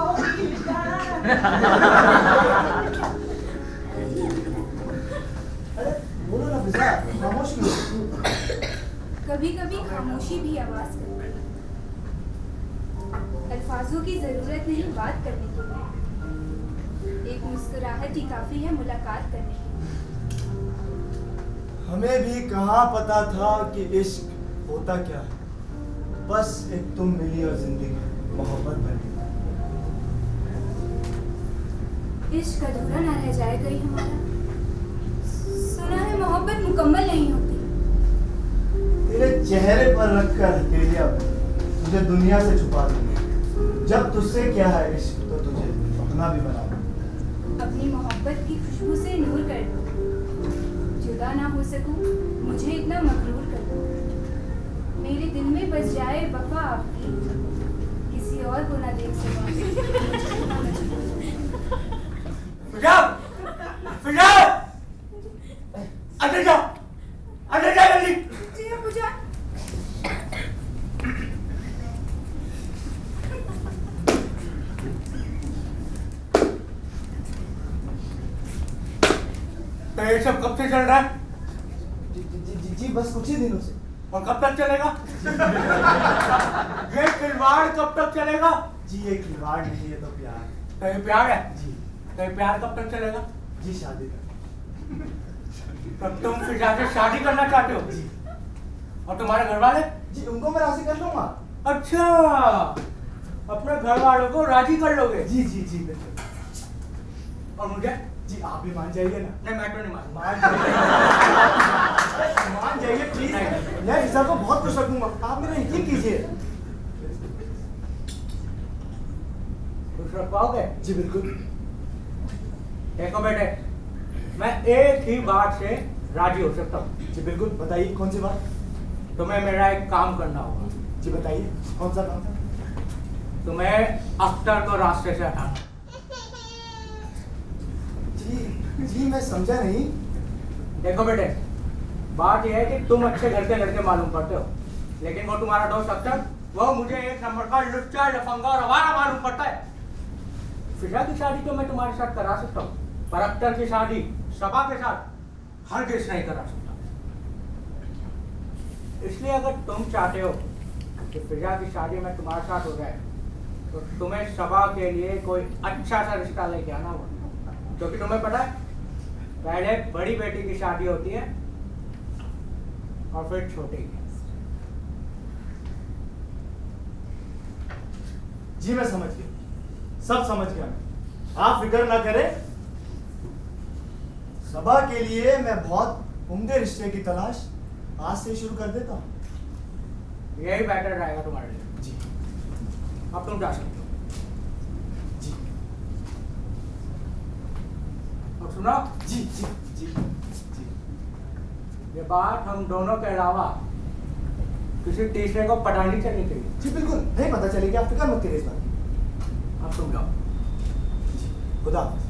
अरे बोलो ना फिजा, खामोश क्यों हो? कभी कभी खामोशी भी आवाज करती है। अल्फाजों की जरूरत नहीं बात करने के लिए। एक मुस्कुराहट ही काफी है मुलाकात करने के लिए। हमें भी कहाँ पता था कि इश्क होता क्या है। बस एक तुम मिली और जिंदगी मोहब्बत बनी। इश्क अधूरा ना रह जाएगा ही हमारा। सुना है मोहब्बत मुकम्मल नहीं होती। तेरे चेहरे पर रखकर हथेलियां तुझे दुनिया से छुपा दूंगी। जब तुझसे क्या है इश्क, तो तुझे अपना भी बना दूंगी। अपनी मोहब्बत की खुशबू से नूर कर दो। जुदा ना हो सकूं, मुझे इतना मगरूर कर दो। मेरे दिल में बस जाए वफा आपकी, किसी और को ना देख सकूं। फिजा, फिजा, अंदर जा जल्दी। जी अब्बू जान। तो ये सब कब से चल रहा है जी बस कुछ ही दिनों से। और कब तक चलेगा? ये खिलवाड़ कब तक चलेगा? जी ये खिलवाड़ नहीं है तो प्यार। तो ये प्यार है? जी। तो ये प्यार कब तक चलेगा? जी शादी कर। तो तुम फिजा से शादी करना चाहते हो? जी। और तुम्हारे घर वाले? जी उनको मैं राजी कर लूंगा। अच्छा, अपने घर वालों को राजी कर लोगे? जी जी जी बिल्कुल। और मुझे? जी आप भी मान जाइए ना। नहीं, मैं तो नहीं मानूंगा। मान जाइए प्लीज। मैं फिजा को बहुत खुश रखूंगा, आप मेरा यकीन कीजिए। खुश रख पाओगे? जी बिल्कुल। देखो बेटे, मैं एक ही बात से राजी हो सकता हूँ। जी बिल्कुल, बताइए कौन सी बात? तुम्हें मेरा एक काम करना होगा। जी बताइए कौन सा काम था? तुम्हें अख्तर को रास्ते से हटाना। जी मैं समझा नहीं। देखो बेटे, बात यह है कि तुम अच्छे घर के लड़के मालूम पड़ते हो, लेकिन वो तुम्हारा दोस्त अख्तर, वो मुझे एक नंबर का लुच्चा, लफंगा और आवारा मालूम पड़ता है। फिजा की शादी तो मैं तुम्हारे साथ करा सकता हूँ, पर अख्तर की शादी सबा के साथ हरगिज़ नहीं करा सकता। इसलिए अगर तुम चाहते हो कि फिजा की शादी में तुम्हारे साथ हो जाए, तो तुम्हें सबा के लिए कोई अच्छा सा रिश्ता लेके आना होगा। क्योंकि तुम्हें पता है, पहले बड़ी बेटी की शादी होती है और फिर छोटी की। जी मैं समझ गया, सब समझ गया मैं। आप फिक्र ना करें, सबा के लिए मैं बहुत उम्दे रिश्ते की तलाश आज से शुरू कर देता हूँ। यही बेटर रहेगा तुम्हारे लिए। जी अब तुम जा सकते हो। जी अब सुनो, जी जी जी जी ये बात हम दोनों के अलावा किसी तीसरे को पता नहीं चलनी चाहिए। जी बिल्कुल नहीं पता चलेगी, आप फिक्र मत करिए इस बात की। अब तुम जाओ। जी खुदा हाफिज़।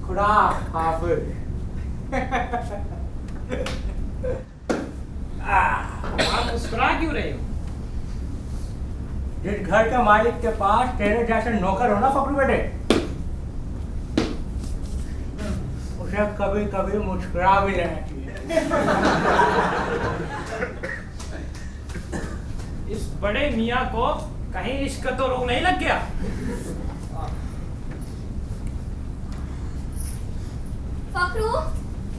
खुदा हाफिज। आप मुस्कुरा क्यों रहे हो? जिस घर के मालिक के पास तेरे जैसे नौकर हो ना फकरू बेटे, उसे कभी कभी मुस्कुरा भी लेना चाहिए। इस बड़े मियाँ को कहीं इश्क तो रोग नहीं लग गया? फकरू,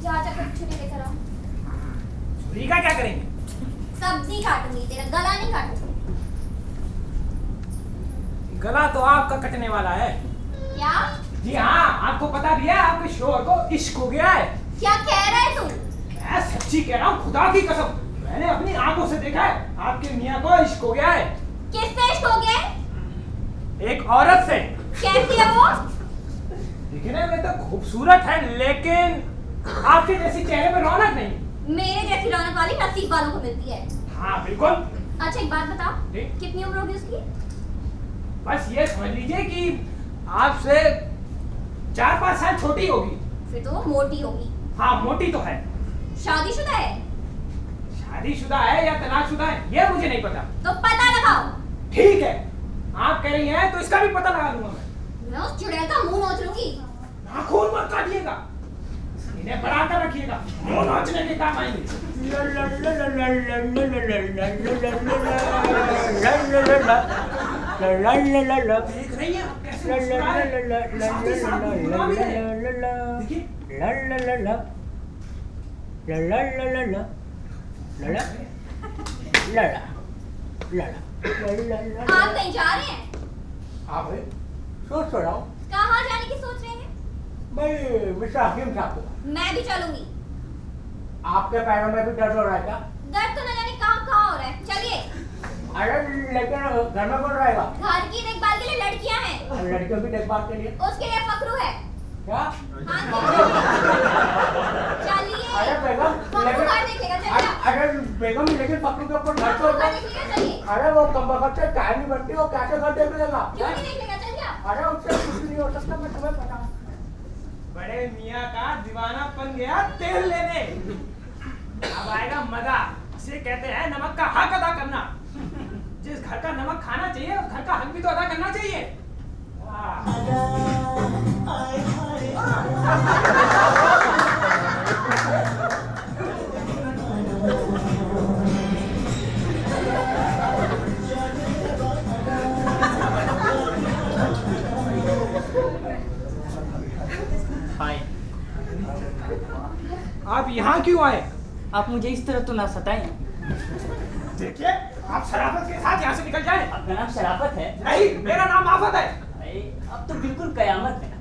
जा जाकर छुरी लेकर आओ। छुरी का क्या करेंगे? सब्जी काटूंगी, तेरा गला नहीं काटूंगी। गला तो आपका कटने वाला है। क्या? जी हाँ, आपको पता भी है आपके शोहर को इश्क हो गया है। क्या कह रहा है तू? मैं सच्ची कह रहा हूँ, खुदा की कसम, मैंने अपनी आंखों से देखा है आपके मियाँ को इश्क हो गया है। किससे इश्क हो गया है? एक औरत से। कैसी है वो? दिखने में तो खूबसूरत है, लेकिन आपके जैसी चेहरे में रौनक नहीं। मेरे जैसी रौनक वाली नसीब वालों को मिलती है। हाँ बिल्कुल। अच्छा एक बात बताओ, जी? कितनी उम्र होगी उसकी? बस ये समझ लीजिए कि आपसे 4-5 साल छोटी होगी। फिर तो वो मोटी होगी। हाँ मोटी तो है। शादीशुदा है? शादीशुदा है या तलाकशुदा है ये मुझे नहीं पता। तो पता लगाओ। ठीक है, आप कह रही हैं तो इसका भी पता लगा लूंगा मैं उस चुड़ैल का मुंह नोच लूंगी। नाखून मत काटिएगा, इन्हें बढ़ा कर रखिएगा, मुंह नोचने के काम आएंगे। देख रही हैं कैसे मुस्कुरा रहे? साथ ही साथ मुस्कुरा भी रहे। देखिए। आप कहीं जा रहे हैं? हाँ भाई, सोच रहा हूँ कहाँ जाने की सोच रहे हैं? भाई मिस्टर हकीम साहब को। मैं भी चलूंगी। आपके पैरों में भी दर्द हो रहा है क्या? दर्द तो न जाने कहाँ कहाँ हो रहा है। चलिए। अरे लेकिन घर में कौन रहेगा? घर की देखभाल के लिए लड़कियां हैं। लड़कियों की देखभाल के लिए उसके लिए फकरू है। क्या? हाँ जी, चलिए। अरे बेगम, फकरू घर देखेगा, चलिए। अरे बेगम, लेकिन फकरू के ऊपर घर फकरू तो घर देखेगा, चलिए। अरे वो कम वक्त से टाइम नहीं बनती, वो कैसे घर देख लेगा? क्यों नहीं देखेगा, चलिए आप। अरे उससे कुछ नहीं हो सकता, मैं तुम्हें पता हूँ। बड़े मियाँ का दीवाना बन गया तेल लेने। अब आएगा मजा। इसे कहते हैं नमक का हक अदा करना। जिस घर का नमक खाना चाहिए उस घर का हक भी तो अदा करना चाहिए। हाय। आप यहाँ क्यों आए? आप मुझे इस तरह तो ना सताएं। देखिए, आप शराफत के साथ यहाँ से निकल जाएं। आपका नाम शराफत है? नहीं, मेरा नाम आफत है। अरे अब तो बिल्कुल कयामत है।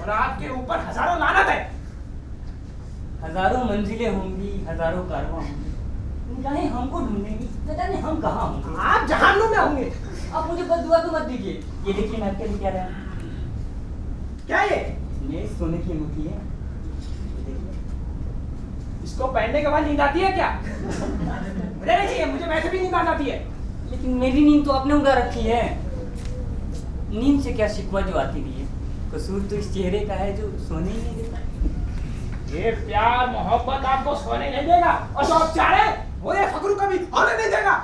और आपके ऊपर हजारों लानत है। हजारों मंजिलें होंगी, हजारों कारवां होंगी, निगाहें हमको ढूंढेंगी, न जाने हम कहाँ होंगे। आप जहन्नुम में होंगे। आप मुझे बददुआ तो मत दीजिए। ये देखिए मैं आपके लिए क्या रहा हूँ। क्या ये सोने की अंगूठी है। इसको पहनने के बाद नींद आती है क्या? मुझे नहीं चाहिए, मुझे वैसे भी नींद आ जाती है। लेकिन मेरी नींद तो आपने उड़ा रखी है। नींद से क्या शिकवा जो आती भी है, कसूर तो इस चेहरे का है जो सोने ही नहीं देता। ये प्यार मोहब्बत आपको सोने नहीं देगा, और जो आप चाह रहे हैं वो ये फकरू कभी होने नहीं देगा।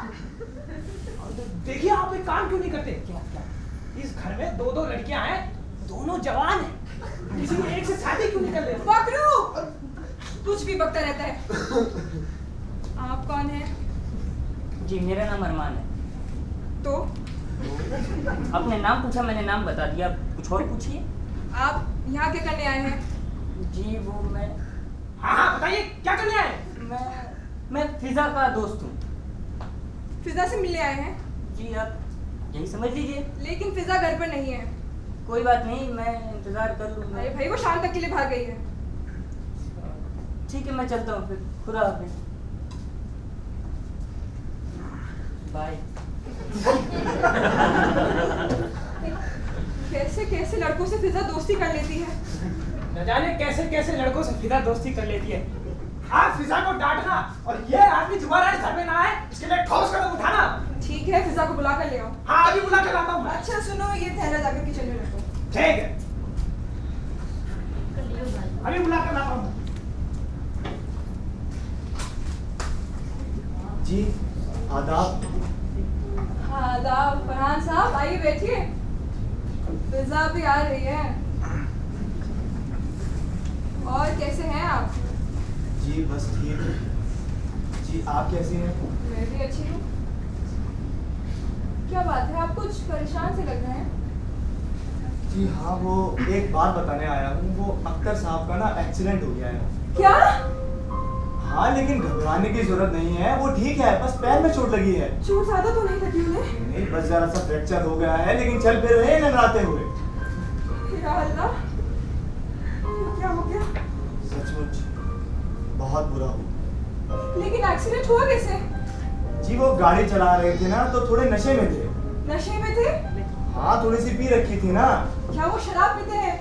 देखिए आप एक काम क्यों नहीं करते? क्या क्या? इस घर में 2-2 लड़कियां हैं, दोनों जवान हैं, किसी एक से शादी क्यों नहीं कर लेते? फकरू कुछ भी बकता रहता है। आप कौन हैं? जी मेरा नाम अरमान है। तो आपने नाम पूछा, मैंने नाम बता दिया, कुछ और पूछिए। आप यहाँ क्या करने आए हैं? जी वो मैं हाँ बताइए क्या करने आए? मैं फिजा का दोस्त हूँ। फिजा से मिलने आए हैं? जी आप यही समझ लीजिए। लेकिन फिजा घर पर नहीं है। कोई बात नहीं, मैं इंतजार कर लूँगा। अरे भाई वो शाम तक के लिए भाग गई है। ठीक है मैं चलता हूँ फिर, खुदा हाफिज, बाय। कैसे कैसे लड़कों से फिजा दोस्ती कर लेती है। न जाने कैसे कैसे लड़कों से फिजा दोस्ती कर लेती है। आप फिजा को डांटना और ये आदमी दोबारा इस घर में ना आए इसके लिए ठोस कदम उठाना। ठीक है फिजा को बुला कर ले आओ। हाँ अभी बुला कर लाता हूँ। अच्छा सुनो, ये थैला जाकर किचन में रखो। ठीक है अभी बुला कर लाता हूँ। जी आदाब। आदाब। फरहान साहब आइए बैठिए। फिजा भी आ रही है। और कैसे हैं आप? जी बस ठीक। जी आप कैसी हैं? मैं भी अच्छी हूँ। क्या बात है, आप कुछ परेशान से लग रहे हैं। जी हाँ, वो एक बात बताने आया हूँ। वो अख्तर साहब का ना एक्सीडेंट हो गया है। क्या? हाँ, लेकिन घबराने की जरूरत नहीं है, वो ठीक है, बस पैर में चोट लगी है। चोट ज्यादा तो नहीं लगी उन्हें? नहीं, बस जरा सा फ्रैक्चर हो गया है, लेकिन चल फिर रहे हैं लंगड़ाते हुए। या अल्लाह, क्या हो गया? सचमुच बहुत बुरा हुआ। लेकिन एक्सीडेंट हुआ कैसे? जी वो गाड़ी चला रहे थे ना, तो थोड़े नशे में थे। नशे में थे? हाँ, थोड़ी सी पी रखी थी ना। क्या वो शराब पीते हैं?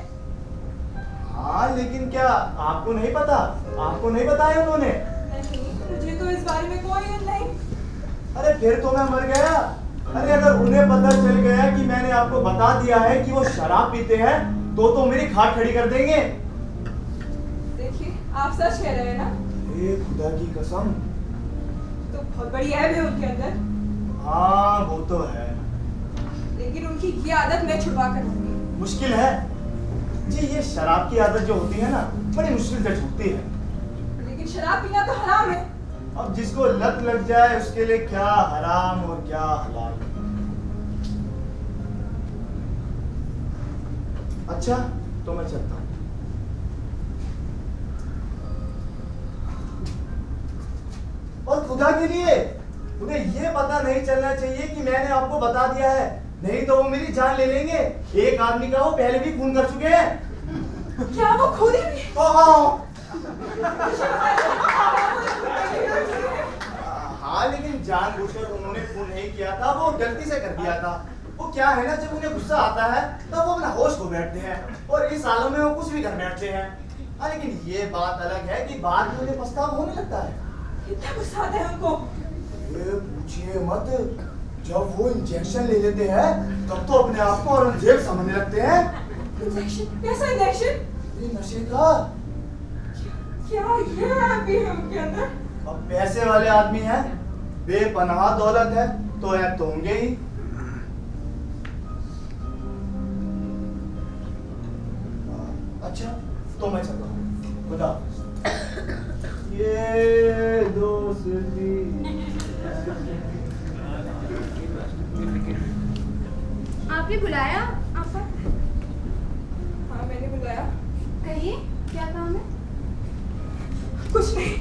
हाँ, लेकिन क्या आपको नहीं पता? आपको नहीं बताया उन्होंने? नहीं, मुझे तो इस बारे में कोई इल्म नहीं। अरे फिर तो मैं मर गया। अरे अगर उन्हें पता चल गया कि मैंने आपको बता दिया है कि वो शराब पीते हैं, तो मेरी खाट खड़ी कर देंगे। देखिए, आप सच कह रहे हैं ना? ए खुदा की कसम। तो बहुत बड़ी ऐब है उनके अंदर। हाँ, वो तो है। लेकिन उनकी ये आदत मैं छुड़वा कर दूंगी। मुश्किल है जी, ये शराब की आदत जो होती है ना, बड़ी मुश्किल से छूटती है। लेकिन शराब पीना तो हराम है। अब जिसको लत लग जाए उसके लिए क्या हराम और क्या हलाल। अच्छा, तो मैं चलता हूँ। और खुदा के लिए उन्हें ये पता नहीं चलना चाहिए कि मैंने आपको बता दिया है, नहीं तो वो मेरी जान ले लेंगे। एक आदमी का वो पहले भी खून कर चुके हैं। क्या वो खुद ही? हाँ, लेकिन जानबूझकर उन्होंने खून नहीं किया था, वो गलती से कर दिया था। वो क्या है ना, जब उन्हें गुस्सा आता है तब वो अपना होश खो बैठते हैं और इस हालों में वो कुछ भी कर बैठते हैं। हाँ, लेकिन ये बात अलग है कि बाद में उन्हें पछतावा होने लगता है। कितना गुस्सा आता है उनको। ये पूछिए मत, जब वो इंजेक्शन ले लेते हैं तब तो अपने आप को औरंगजेब समझने लगते हैं। इंजेक्शन? कैसा इंजेक्शन? ये नशे का। क्या ये भी है उनके अंदर? अब पैसे वाले आदमी हैं, बेपनाह दौलत है, तो ऐप तो होंगे ही। अच्छा, तो मैं चलता हूँ। खुदा ये दोस्ती। आपने बुलाया आपा? हाँ, मैंने बुलाया। कहिए, क्या काम है? कुछ नहीं।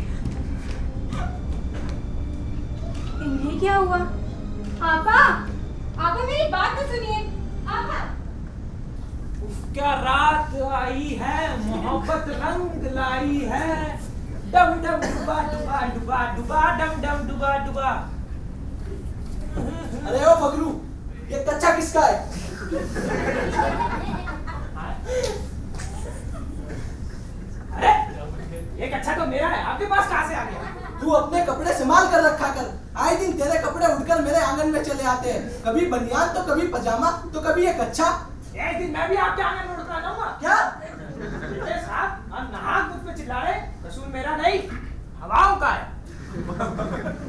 इन्हें क्या हुआ? आपा, आपा मेरी बात तो सुनिए। आपा, क्या रात आई है, मोहब्बत रंग लाई है। डम डम डुबा डुबा डुबा डुबा डम डम डुबा डुबा। अरे ओ फगलू, ये कच्चा किसका है? अरे ये अच्छा तो मेरा है, आपके पास कहाँ से आ गया? तू अपने कपड़े संभाल कर रखा कर। आए दिन तेरे कपड़े उड़कर मेरे आंगन में चले आते हैं। कभी बनियान तो कभी पजामा तो कभी ये कच्चा। एक दिन मैं भी आपके आंगन में उड़कर आ जाऊंगा। क्या? बेटे साहब, आप नाहक मुझ पे चिल्ला रहे, कसूर मेरा नहीं, हवाओं का है।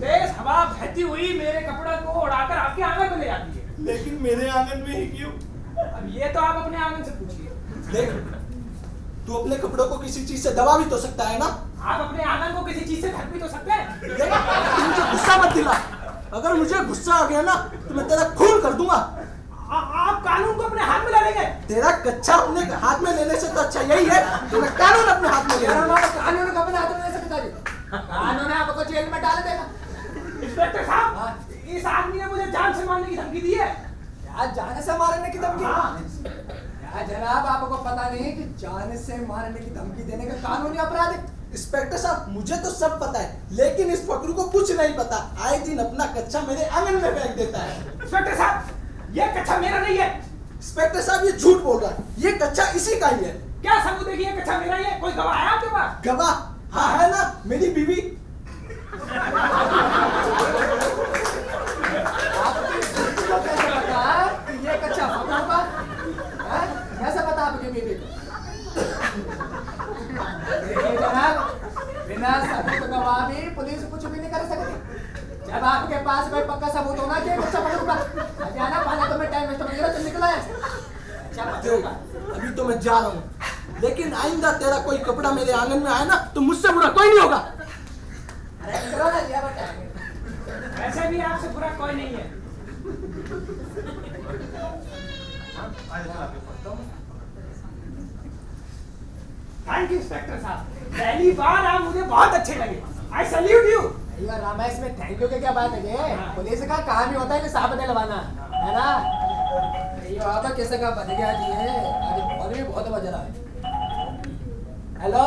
तेज हवा बहती हुई मेरे कपड़े को उड़ाकर आपके आंगन में ले जाती है। लेकिन मेरे आंगन में ही क्यों? अब ये तो आप अपने आंगन से पूछिए। देख, तू अपने कपड़ों को किसी चीज से दबा भी तो सकता है ना? आप अपने आंगन को किसी चीज से ढक भी तो सकते हैं। देख, तू मुझे गुस्सा मत दिला। अगर मुझे गुस्सा आ गया ना तो मैं तेरा खून कर दूंगा। आप कानून को अपने हाथ में ले लेंगे। तेरा कच्चा अपने हाथ में लेने से तो अच्छा यही है कि मैं कानून अपने हाथ में ले लूं। कानून को अपने हाथ में ले सकता है। कानून आपको जेल में डाल देगा। इंस्पेक्टर साहब, इस आदमी ने मुझे जान से मारने की धमकी दी है। क्या जाने से मारने की धमकी? हाँ। क्या जनाब, आपको पता नहीं कि जान से मारने की धमकी देने का कानूनी अपराध है? इंस्पेक्टर साहब, मुझे तो सब पता है, लेकिन इस फकरू को कुछ नहीं पता। आए दिन अपना कच्चा मेरे आंगन में फेंक देता है। इंस्पेक्टर साहब, ये कच्चा मेरा नहीं है। इंस्पेक्टर साहब, ये झूठ बोल रहा है। ये कच्चा इसी का ही है। क्या सबूत है कि ये कच्चा मेरा ही है? कोई गवाह है आपके पास? गवाह? हाँ है ना, मेरी बीवी। आपको कैसे पता कि ये कच्चा फकरू का? कैसे पता आपके बीवी को? देखिए जनाब, बिना सबूत गवाह भी पुलिस कुछ भी नहीं कर सकती। जब आपके पास कोई पक्का सबूत होना चाहिए कच्चा फकरू का, जाना पाना तो मैं टाइम वेस्ट वगैरह तो निकला है। अच्छा फकरू का। अभी तो मैं जा रहा हूँ, लेकिन आइंदा तेरा कोई कपड़ा मेरे आंगन में आए ना तो मुझसे बुरा कोई नहीं होगा। अरे करो ना जी, बताएंगे। वैसे भी आपसे बुरा कोई नहीं है। थैंक यू इंस्पेक्टर साहब, पहली बार आप मुझे बहुत अच्छे लगे। आई सैल्यूट यू। भैया रामा इसमें थैंक यू की क्या बात है ये? पुलिस का काम ही होता है कि साहब दिलवाना, है ना? ये आप कैसे का बन गया जी है? आज बहुत भी बहुत बज रहा है। हेलो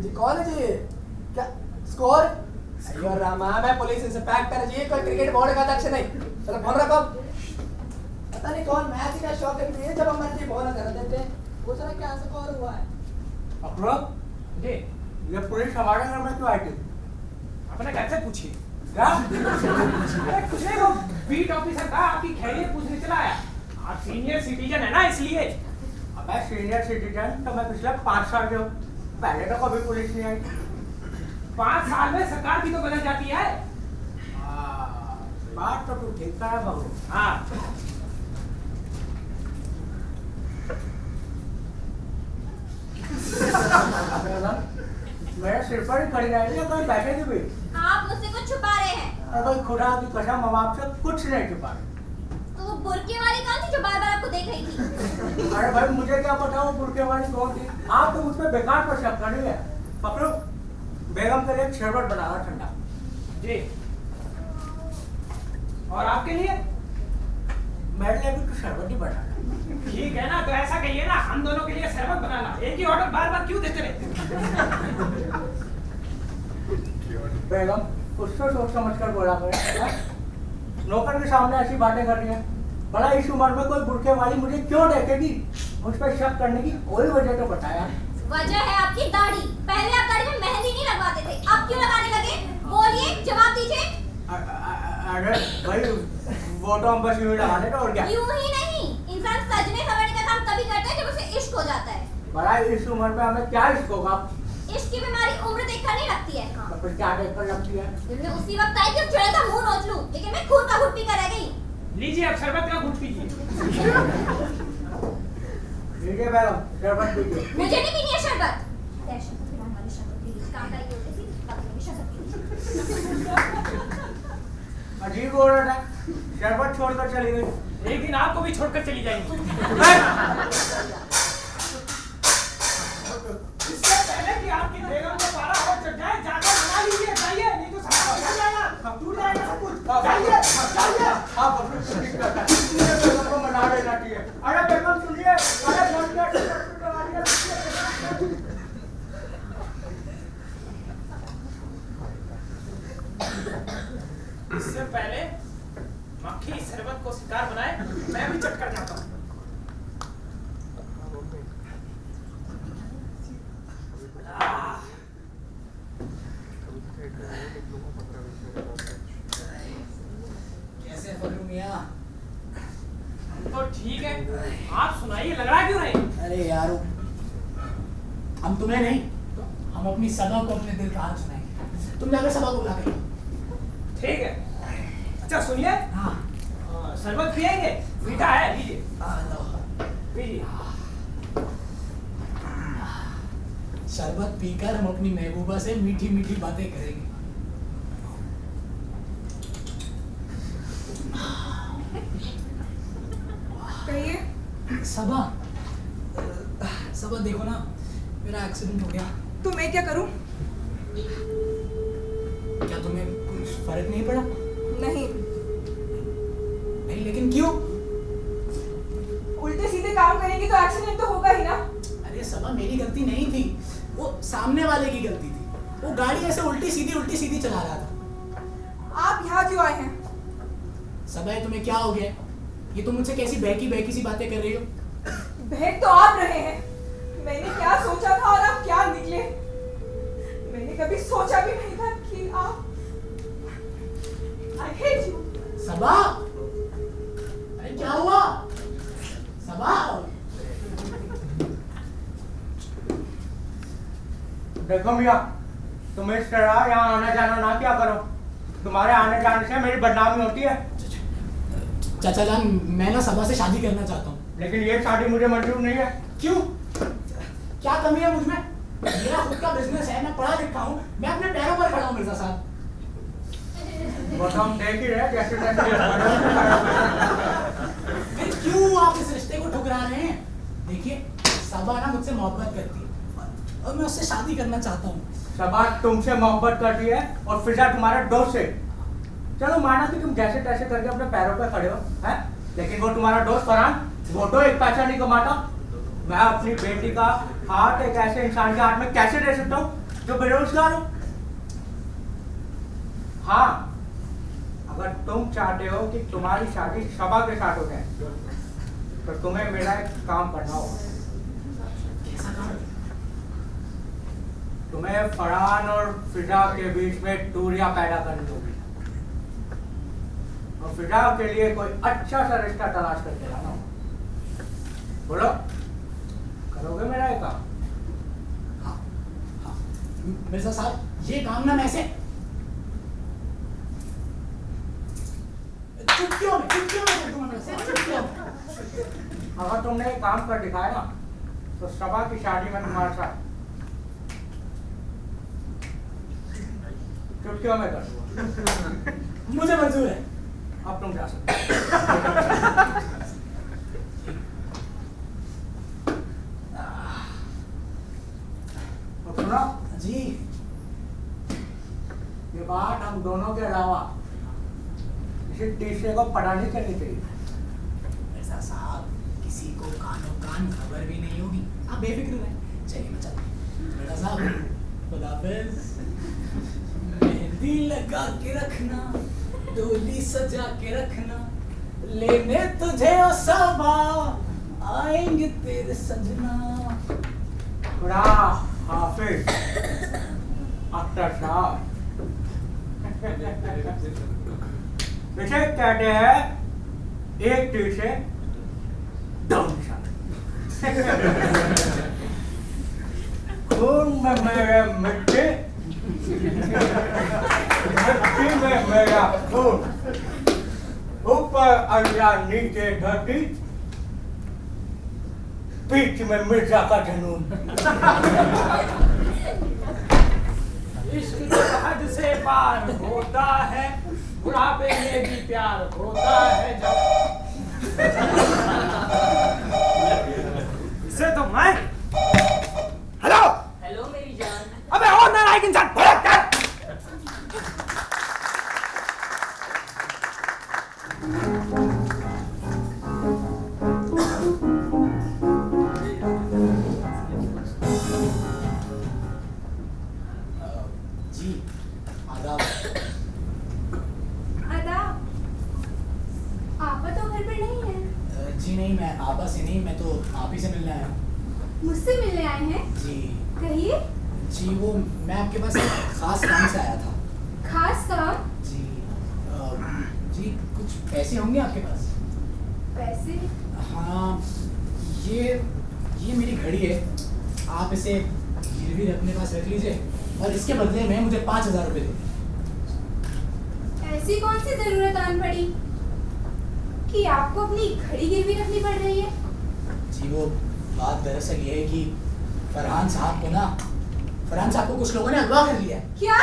जी, कौन है जी? क्या स्कोर? अयो रामा, मैं पुलिस इंस्पेक्टर जी, कोई क्रिकेट बोर्ड का अध्यक्ष नहीं। चलो फोन रखो। पता नहीं कौन मैच का शौक है, जब हम मर्जी फोन कर देते। पूछ रहा क्या स्कोर हुआ है? अफरोज जी, ये पुलिस हमारे घर में क्यों आई थी? अपने घर से पूछिए। क्या? अरे कुछ नहीं, वो बीट ऑफिसर था, आपकी खैरियत पूछने चला आया। आप सीनियर सिटीजन है ना, इसलिए। अबे सीनियर सिटीजन तो मैं पिछले 5 साल से हूँ, पहले तो कभी पुलिस नहीं आई। 5 साल में सरकार भी तो बदल जाती है। बात तो तू ठीक कहा बबलू। हाँ, मेरे सिर पर ही खड़ी रहेगी, कोई बैठेगी भी। आप मुझसे कुछ छुपा रहे हैं। अगर खुदा की कसम हम आपसे कुछ नहीं छुपा रहे। तो वो बुर्के वाली कौन थी जो बार बार आपको देख रही थी? अरे भाई मुझे क्या पता वो बुरके वाली कौन थी? आप तो मुझ पर बेकार पर शक कर रही है। पकड़ो, बेगम के लिए एक शरबत बना रहा ठंडा। जी। और आपके लिए? मेरे लिए भी तो शरबत ही बना। ठीक है ना, तो ऐसा कहिए ना, हम दोनों के लिए शरबत बनाना। एक ही ऑर्डर बार बार क्यों देते रहते? बेगम कुछ तो सोच समझ कर बोला करें। नौकर के सामने ऐसी बातें कर रही है। बड़ा इस उम्र में कोई बुरके वाली मुझे क्यों देखेगी? मुझ पर शक करने की कोई वजह तो बताया। वजह है आपकी दाढ़ी। पहले आप दाढ़ी में मेहंदी नहीं लगवाते थे, अब क्यों लगाने लगे? बोलिए, जवाब दीजिए। अरे भाई वो तो हम बस यूं ही लगा देते और क्या? यूं ही नहीं, इंसान सजने संवरने का काम तभी करता है जब उसे इश्क हो जाता है। बड़ा इस उम्र में हमें क्या इश्क होगा? इश्क की बीमारी उम्र देखकर नहीं लगती है। हाँ। तो फिर क्या देखकर लगती है? तुमने उसी वक्त आई कि उस चढ़े का मुंह नोच लूं, लेकिन मैं खून का घुट पी कर रह गई। लीजिए, अब शरबत का घूंट पीजिए। लीजिए बेगम, शरबत पीजिए। मुझे नहीं पीनी है शरबत। दहशत फैलाने वाली शरबत पी लीजिए। काम करेगी होती थी, बाकी में शरबत पी लीजिए। अजीब हो रहा था, शरबत छोड़कर चली गई। एक दिन आपको भी छोड़कर चली जाएंगी। इससे पहले कि आपकी बेगम को पारा और चढ़ जाए, जाकर मना लीजिए। जाइए, नहीं तो सारा टूट जाएगा, टूट जाएगा सब कुछ। जाइए, जाइए। आप अपनी कोशिश करता है, इसलिए बेगम को मना लेना चाहिए। अरे बेगम सुनिए, अरे फोन इससे पहले मक्खी इस शरबत को शिकार बनाए, मैं भी चट कर जाता हूँ। कैसे फल्लू मियां? तो ठीक है, आप सुनाइए, लग रहा क्यों नहीं? अरे यारो, हम तुम्हें नहीं, हम अपनी सदा को अपने दिल का हाल सुनाएंगे। तुम जाकर सदा को बुला के लाओ। ठीक है। अच्छा सुनिए, हाँ। शरबत पिएंगे? मीठा है, लीजिए, लो। पीजिए। शरबत पीकर हम अपनी महबूबा से मीठी मीठी बातें करेंगे। कहिए। सबा, सबा देखो ना, मेरा एक्सीडेंट हो गया। तो मैं क्या करूं? क्या तुम्हें कुछ फर्क नहीं पड़ा? नहीं। नहीं, लेकिन क्यों? उल्टे सीधे काम करेंगे तो एक्सीडेंट तो होगा ही ना। अरे सबा, मेरी गलती नहीं थी, वो सामने वाले की गलती थी। वो गाड़ी ऐसे उल्टी सीधी चला रहा था। आप यहाँ क्यों आए हैं? सबा, तुम्हें क्या हो गया? ये तुम मुझसे कैसी बहकी सी बातें कर रही हो? बहक तो आप रहे हैं। मैंने क्या सोचा था और आप क्या निकले। मैंने कभी सोचा भी नहीं था कि आप I hate you। सबा, अरे क्या हुआ? सबा, देखो मियाँ, तुम इस तरह यहाँ आना जाना ना क्या करो। तुम्हारे आने जाने से मेरी बदनामी होती है। चाचा जान, मैं ना सबा से शादी करना चाहता हूँ। लेकिन ये शादी मुझे मंजूर नहीं है। क्यों? क्या कमी है मुझ में? मेरा खुद का बिजनेस है, मैं पढ़ा लिखा हूँ, मैं अपने पैरों पर खड़ा हूँ मिर्जा साहब। वो तो हम देख ही रहे जैसे तैसे। फिर क्यों आप इस रिश्ते को ठुकरा रहे हैं? देखिए, सबा ना मुझसे मोहब्बत करती है और मैं उससे शादी करना चाहता हूँ। सबा तुमसे मोहब्बत करती है और फिजा तुम्हारे दोस्त से। चलो माना कि तुम जैसे तैसे करके अपने पैरों पे खड़े हो, हैं? लेकिन वो तुम्हारा दोस्त फरहान, वो तो एक पैसा नहीं कमाता। मैं अपनी बेटी का हाथ एक ऐसे इंसान के हाथ में कैसे दे सकता हूँ जो बेरोजगार हो? हाँ, अगर तुम चाहते हो कि तुम्हारी शादी सबा के साथ हो जाए तो तुम्हें मेरा एक काम करना होगा। कैसा काम? तुम्हें फरहान और फिजा के बीच में दूरियां पैदा करनी होगी और फिजा के लिए कोई अच्छा सा रिश्ता तलाश करके लाना होगा। बोलो, करोगे मेरा ये काम? हाँ, हाँ। मिर्जा साहब, ये काम ना मैं से चुटकियों में कर दूंगा। मैं से चुटकियों में। अगर तुमने ये काम कर दिखाया ना तो सबा की शादी में तुम्हारे साथ चुटकियों में कर दूंगा। मुझे मंजूर है। अब तुम जा सकते हो। अब सुनो जी, ये बात हम दोनों के अलावा किसी तीसरे को पता नहीं करनी चाहिए। मिर्जा साहब, किसी को कानो कान खबर भी नहीं होगी। आप बेफिक्र रहें। चलिए मैं चलता हूँ। मिर्जा साहब, खुदाफिज। मेहंदी लगा के रखना, डोली सजा के रखना, लेने तुझे ओ सबा आएंगे तेरे सजना। खुदा हाफिज अख्तर साहब। इसे कहते हैं एक तीर से दो निशान। खून में मेरे मिट्टी, मिट्टी में मेरा खून, ऊपर अल्लाह नीचे धरती, बीच में मिर्जा का जुनून। इश्क तो हद से पार होता है, बुढ़ापे में भी प्यार होता है जब। इसे तो मैं हेलो हेलो मेरी जान। अबे और नालायक इंसान भड़क कर। जी, आदाब। आदाब। आपा तो घर पर नहीं है। जी नहीं, मैं आपा से नहीं, मैं तो आप ही से मिलने आया हूँ। मुझसे मिलने आए हैं? जी कहिए। जी, वो मैं आपके पास एक खास काम से आया था। खास काम? जी जी, कुछ पैसे होंगे आपके पास? पैसे? हाँ, ये मेरी घड़ी है। आप इसे गिरवी अपने पास रख लीजिए और इसके बदले में मुझे 5,000 रुपये दे। ऐसी कौन सी जरूरत आन पड़ी कि आपको अपनी घड़ी गिरवी रखनी पड़ रही है? जी, वो बात दरअसल ये है कि फरहान साहब को कुछ लोगों ने अगवा कर लिया है। क्या?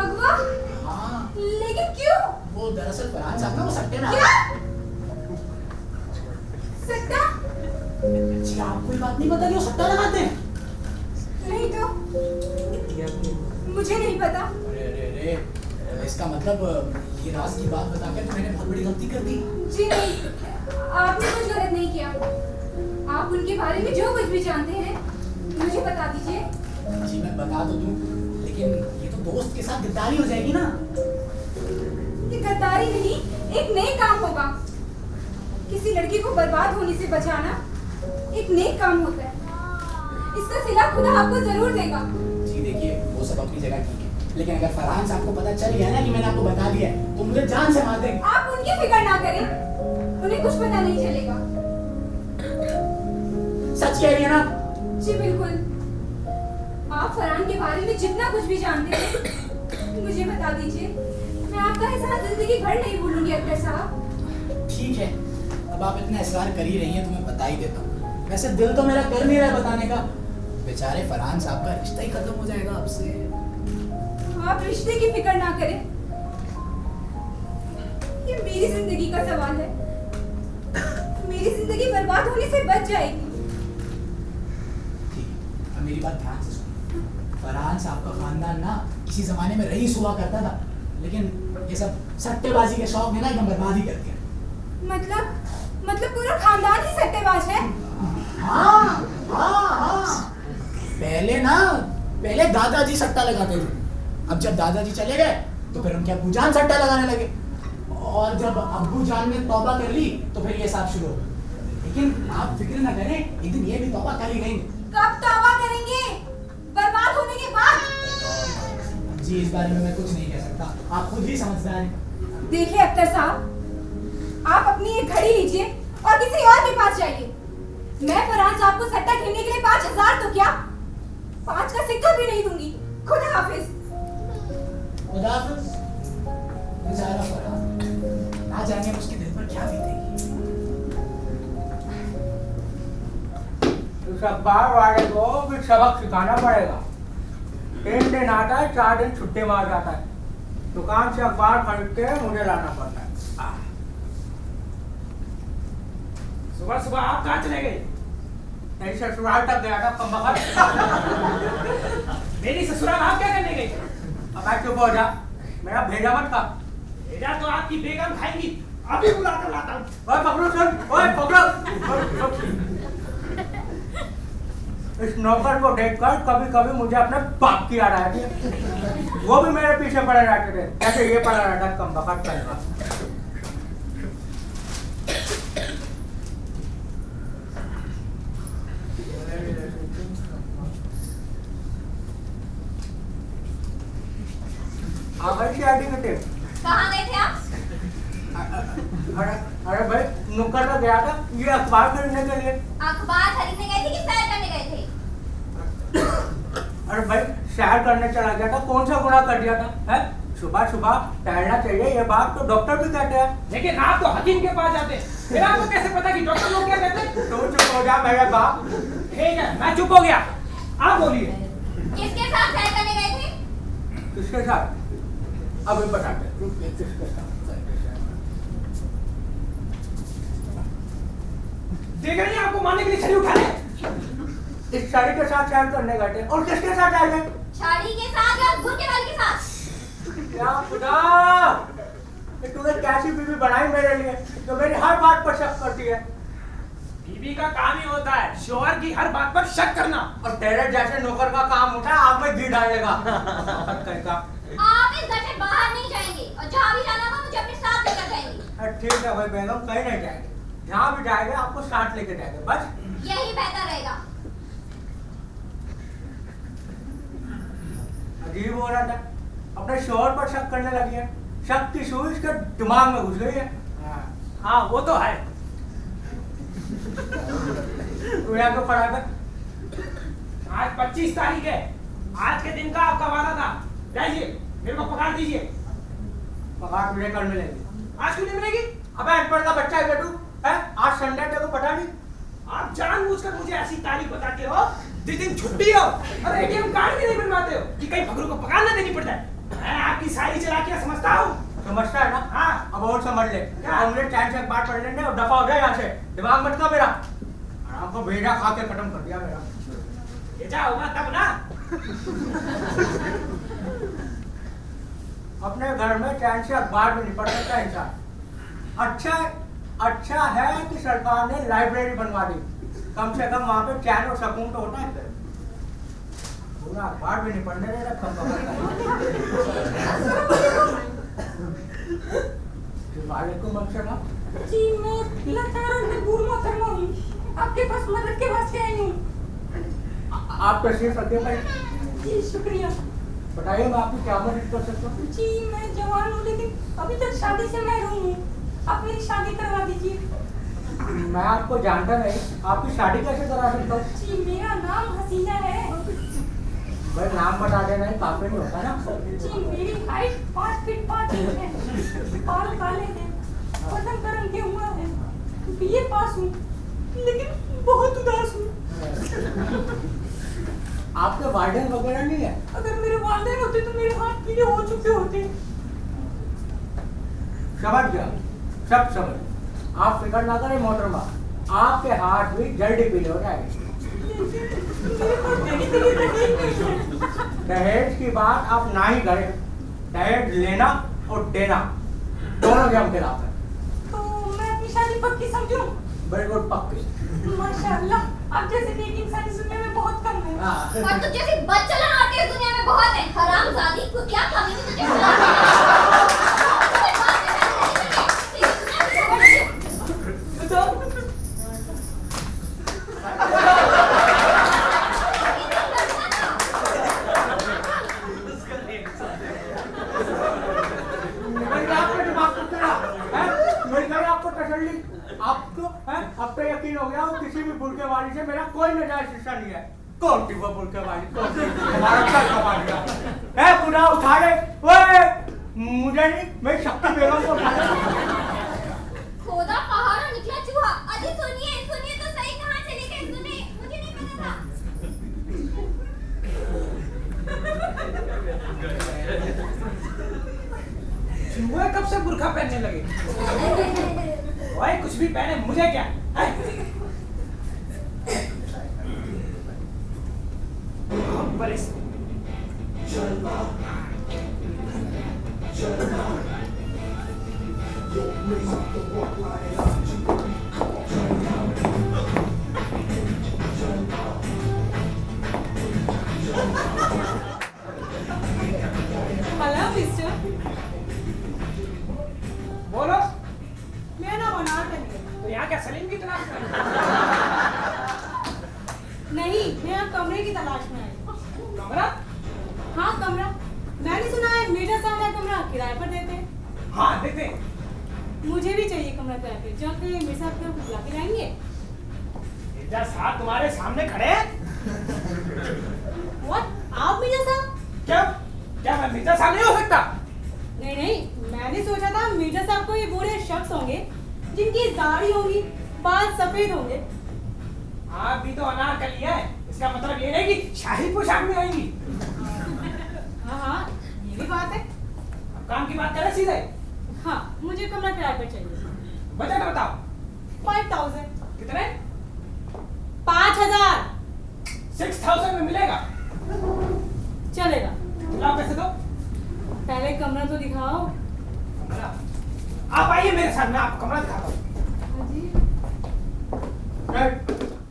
अगवा? हाँ, लेकिन क्यों? वो दरअसल फरहान साहब ना वो सट्टे में क्या? सट्टा? जी, आपको ये बात नहीं पता कि वो सट्टा लगाते हैं? नहीं तो मुझे नहीं पता। अरे, इसका मतलब ये राज की बात बताकर तो मैंने बहुत बड़ी गलती कर दी। जी नहीं, आपने कुछ गलत नहीं किया। आप उनके बारे में जो कुछ भी जानते हैं मुझे बता दीजिए। जी, मैं बता तो दूं, लेकिन ये तो दोस्त के साथ गद्दारी हो जाएगी ना। ये गद्दारी नहीं, एक नेक काम होगा। किसी लड़की को बर्बाद होने से बचाना एक नेक काम होता है। इसका सिला खुदा आपको जरूर देगा। जी देखिए, वो सब अपनी जगह ठीक है, लेकिन अगर फरहान साहब को पता चल गया ना कि मैंने आपको बता दिया है, तो मुझे जान से मार देंगे। आप उनकी फिक्र ना करें, उन्हें कुछ पता नहीं चलेगा। सच कह रही है ना? जी बिल्कुल। आप फरहान के बारे में जितना कुछ भी जानते हैं मुझे बता दीजिए। मैं आपका एहसान जिंदगी भर नहीं भूलूंगी अख्तर साहब। ठीक है, अब आप इतना इसरार कर ही रही हैं तो मैं बता ही देता हूँ। वैसे दिल तो मेरा कर नहीं रहा बताने का। बेचारे फरहान साहब का रिश्ता ही खत्म हो जाएगा आपसे। आप रिश्ते की फिक्र ना करें। ये मेरी जिंदगी का सवाल है। मेरी जिंदगी बर्बाद होने से बच जाएगी। ठीक, अब मेरी बात ध्यान से सुनो। फरहान साहब का खानदान ना किसी जमाने में रईस हुआ करता था, लेकिन ये सब सट्टेबाजी के शौक ने ना एकदम बर्बाद ही कर दिया। मतलब पूरा खानदान ही सट्टेबाज है? हाँ। पहले दादाजी सट्टा लगाते थे। अब जब दादाजी चले गए तो फिर उनके अब्बू जान सट्टा लगाने लगे, और जब अब्बू जान ने तौबा कर ली तो फिर ये सब शुरू हो गया। लेकिन आप फिक्र ना करें, एक दिन ये भी तौबा कर ही लेंगे। कब तौबा करेंगे? बर्बाद होने के बाद? जी इस बारे में मैं कुछ नहीं कह सकता, आप खुद ही समझदार हैं। देखिए अख्तर साहब, आप अपनी एक घड़ी लीजिए और किसी और के पास जाइए। मैं फरहान साहब को सट्टा खेलने के लिए 5000 तो क्या 5 का सिक्का भी नहीं दूंगी। खुदा हाफिज। खुदा हाफिज। बेचारा फरहान, ना जाने उसके दिल पर क्या बीतेगी। इस अखबार वाले को भी सबक सिखाना पड़ेगा। 3 दिन आता है, 4 दिन छुट्टी मार जाता है। दुकान से अखबार खरीद के मुझे लाना पड़ता है। सुबह सुबह आप कहाँ चले गए? नहीं, ससुराल तक गया था कमबख्त। मेरी ससुराल आप क्या करने गए? अब मैं चुप हो जा, मेरा भेजा मत खा। भेजा तो आपकी बेगम खाएंगी, अभी बुला कर लाता हूँ। ओए पकड़ो सुन, ओए पकड़ो। इस नौकर को देखकर कभी कभी मुझे अपने बाप की याद आती है। वो भी मेरे पीछे पड़े रहते थे, जैसे ये पड़ा रहता कमबख्त का। कहाँ गए थे आप? अरे भाई नुक्कड़ पे गया था ये अखबार खरीदने के लिए। अखबार खरीदने गए थे कि सैर करने गए थे? अरे भाई सैर करने चला गया था, कौन सा गुनाह कर दिया था? है सुबह सुबह टहलना चाहिए, ये बात तो डॉक्टर भी कहते हैं। लेकिन आप तो हकीम के पास जाते हैं, फिर आपको कैसे पता कि डॉक्टर लोग क्या कहते हैं? तू चुप हो जा मेरे बाप। ठीक है मैं चुप हो गया, आप बोलिए। किसके साथ सैर करने गए थे? किसके साथ अभी बताते हैं। किसके साथ देख रही हैं आपको मारने के लिए छड़ी उठा रहे। इस साड़ी के साथ सैर करने गए थे। और किसके साथ आए थे? साड़ी के साथ या गुर के बाल के साथ? क्या खुदा, तूने कैसी बीवी बनाई मेरे लिए जो मेरी हर बात पर शक करती है। बीवी का काम ही होता है शोहर की हर बात पर शक करना, और तेरे जैसे नौकर का काम होता है आग में घी डालेगा। आप इस घर से बाहर नहीं जाएंगे और जहाँ भी जाना होगा मुझे अपने साथ लेकर जाएंगे। ठीक है भाई बेगम, कहीं नहीं जाएंगे, जहाँ भी जाएंगे आपको साथ लेके जाएंगे, बस यही बेहतर रहेगा। अजीब हो रहा था, अपने शोहर पर शक करने लगी है। शक की सुई इसके दिमाग में घुस गई है। हाँ वो तो है। तू यहाँ क्यों खड़ा था? आज 25 तारीख है, आज के दिन का आपका वादा था। जाइए मेरे को पकड़ दीजिए। पगार तुझे कल मिलेगी। आज क्यों नहीं मिलेगी? अबे अनपढ़ का बच्चा है तू, है? आज संडे तेरे को पता नहीं? आप जानबूझकर मुझे ऐसी तारीख बताते हो जिस दिन छुट्टी हो, और एटीएम कार्ड भी नहीं बनवाते हो कि कहीं फकरू को पगार ना देनी पड़ जाए। मैं आपकी सारी चालाकियां समझता हूँ। समझता है ना? हाँ। अब और समझ ले। क्या? मुझे चैन से बात पढ़ लेने और दफा हो जाए यहाँ से। दिमाग मत का मेरा। आराम को भेजा खा के खत्म कर दिया मेरा। भेजा होगा तब ना। अपने घर में चैन से अखबार भी नहीं पढ़ सकता इंसान। अच्छा है कि सरकार ने लाइब्रेरी बनवा दी, कम से कम वहाँ पे चैन और सुकून तो होता है। पूरा अखबार भी नहीं पढ़ने दे रहा। वालेकुम अस्सलाम। जी मैं लाचार मजबूर मोहतरमा हूँ, आपके पास मदद के वास्ते आई हूँ। आप तशरीफ रखिए भाई। जी शुक्रिया। बताइए मैं आपकी क्या मदद कर सकता हूँ? जी मैं जवान हूँ लेकिन अभी तक शादी से महरूम हूँ, आप मेरी शादी करवा दीजिए। मैं आपको जानता नहीं, आपकी शादी कैसे करा सकता हूँ? जी मेरा नाम हसीना है। भाई नाम बता देना ही काफी नहीं होता ना। जी मेरी हाइट 5 फीट 5 इंच है, बाल काले हैं, बदन का रंग हुआ है, बीए पास हूँ लेकिन बहुत उदास हूँ। आपके वार्डन वगैरह नहीं है? अगर मेरे वालिदैन होते तो मेरे हाथ पीले हो चुके होते। समझ गया, सब समझ। आप फिक्र ना करें मोहतरमा, आपके हाथ भी जल्दी पीले हो जाएंगे। दहेज की बात आप ना ही करें। दहेज लेना और देना दोनों के हम खिलाफ हैं। तो मैं अपनी शादी पक्की समझूं? बिल्कुल पक्की। माशाअल्लाह, आप जैसे नेक इंसान इस दुनिया में बहुत कम है। और तुझ जैसी बदचलन औरतें इस दुनिया में बहुत हैं। हरामजादी, कुतिया, कमीनी, तुझे अब तो यकीन हो गया किसी भी बुरकेवाली से मेरा कोई नजायज रिश्ता नहीं है। कौन थी वो बुरकेवाली? कौन थी? हमारा सर कमा दिया है। खुदा उठा ले, ओए मुझे नहीं, मेरी शक्ति बेगम को उठा ले। खोदा पहाड़ निकला चूहा। अजी सुनिए सुनिए तो सही, कहाँ चले गए? सुनिए, मुझे नहीं पता था। चूहे कब से बुर्का पहनने लगे? ओए कुछ भी पहने, मुझे क्या? हेलो मिस्टर, बोलो। मेरा नाम अनार है। तो यहाँ क्या सलीम की तलाश में? नहीं, मैं यहाँ कमरे की तलाश में आई। कमरा? हाँ कमरा। मैंने सुना है मिर्जा साहब का कमरा किराए पर देते हैं। हाँ देते। मुझे भी चाहिए कमरा किराए पे। जाके मिर्जा साहब को बुला के लाएंगे। मिर्जा साहब तुम्हारे सामने खड़े हैं? What? आप मिर्जा साहब? क्या? क्या मैं मिर्जा साहब नहीं हो सकता? नहीं नहीं, मैंने सोचा था मिर्जा साहब को ये बूढ़े शख्स होंगे जिनकी दाढ़ी होगी, बाल सफेद होंगे। आप भी तो अनारकली है, इसका मतलब ये नहीं कि शाही पोशाक में आएंगी। हाँ हाँ, ये भी बात है। अब काम की बात करें सीधे। हाँ, मुझे कमरा किराए पर चाहिए। बजट बताओ। 5000। कितने? 5000। 6000 में मिलेगा? चलेगा। लाओ पैसे दो। पहले कमरा तो दिखाओ। कमरा? आप आइए मेरे साथ, मैं आपको कमरा दिखाता हूँ।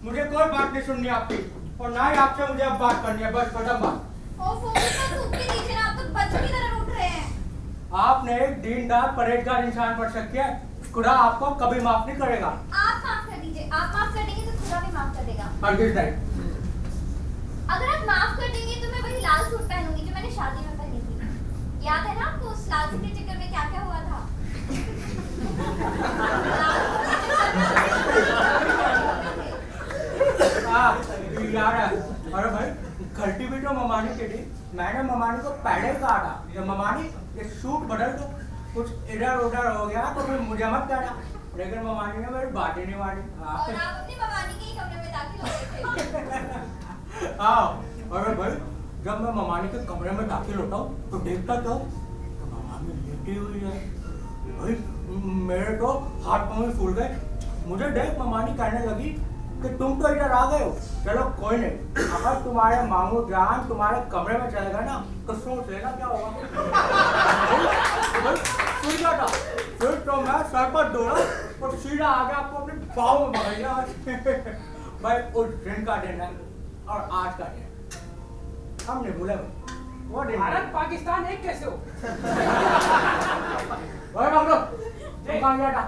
मुझे कोई बात नहीं सुननी आपकी, और ना ही आपसे मुझे अब बात करनी है। बस खत्म बात। ओफो, मुझे सूख के दीजिए ना, आप तो बच्चों की तरह रूठ रहे हैं। आपने एक दीनदार परहेजगार इंसान पर शक किया, खुदा आपको कभी माफ नहीं करेगा। आप माफ कर दीजिए। आप माफ कर देंगे तो खुदा भी माफ कर देगा। हरगिज़ नहीं। अगर आप माफ कर देंगे तो मैं वही लाल सूट पहनूंगी जो मैंने शादी में पहनी थी। याद है ना आपको उस लाल सूट के चक्कर में क्या क्या हुआ था? यार अरे भाई, घंटी भी तो ममानी की थी। मैंने ममानी को पहले कहा था कि ममानी ये सूट बदल दो, कुछ इधर उधर हो गया तो फिर मुझे मत कहना, लेकिन ममानी ने मेरी बात ही नहीं मानी। और आप अपनी ममानी के ही कमरे में दाखिल हो गए थे। हाँ, अरे भाई जब मैं ममानी के कमरे में दाखिल होता हूँ तो देखता तो ममानी लेटी हुई है। भाई मेरे तो हाथ पाँव ही फूल गए। मुझे देख ममानी कहने लगी कि तुम तो इधर आ गए हो, चलो कोई नहीं, अगर तुम्हारे मामू जान तुम्हारे कमरे में चले गए ना तो सोच लेना क्या होगा। सुन गया था, फिर तो मैं सर पर दौड़ा और सीधा आगे आपको अपने पाँव में पकड़ लिया। भाई उस दिन का दिन है और आज का दिन हम नहीं भूले वो दिन। भारत पाकिस्तान एक कैसे हो? भाई भाग लो, तुम कहाँ गया था?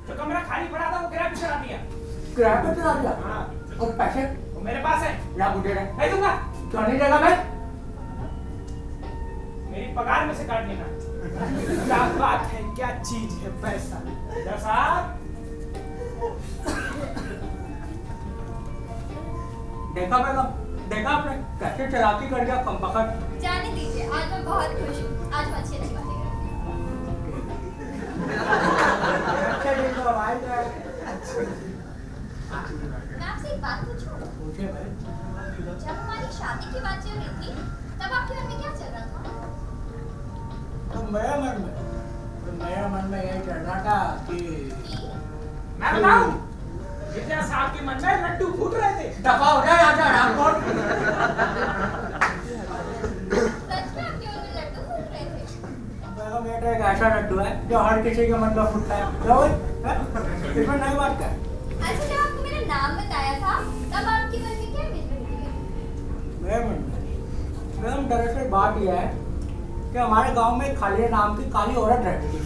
जो कमरा खाली पड़ा था वो किराए पे चढ़ा दिया। किराए पे चला दिया? हाँ। और पैसे? वो मेरे पास है। या मुझे नहीं दूंगा। क्यों नहीं देगा मैं? मेरी पगार में से काट लेना। क्या बात है, क्या चीज है पैसा? जैसा देखा मैडम, देखा आपने कैसे चलाकी कर दिया कम बखत। जाने दीजिए, आज मैं बहुत खुश हूँ। आज हम अच्छी अच्छी बातें करेंगे। अच्छे दिन तो आए गए। मैं आपसे एक बात पूछूं? पूछे भाई। जब हमारी शादी की बात चल रही थी तब आपके मन में क्या चल रहा था? तो मेरे मन में यही चल रहा था कि मैं बताऊं जितना साहब के मन में लड्डू फूट रहे थे। दफा हो जाए आजा रामकोट। सच में आपके मन में लड्डू फूट रहे थे? बेगम ये तो एक ऐसा लड्डू है जो हर किसी के मन में फूटता है। लो भाई, इसमें नई बात क्या है? अच्छा, जब आपको मेरा नाम बताया था तब आपके मन में क्या इमेज बनी थी? मेरे मन में बेगम दरअसल बात यह है कि हमारे गांव में खाली नाम की काली औरत रहती थी।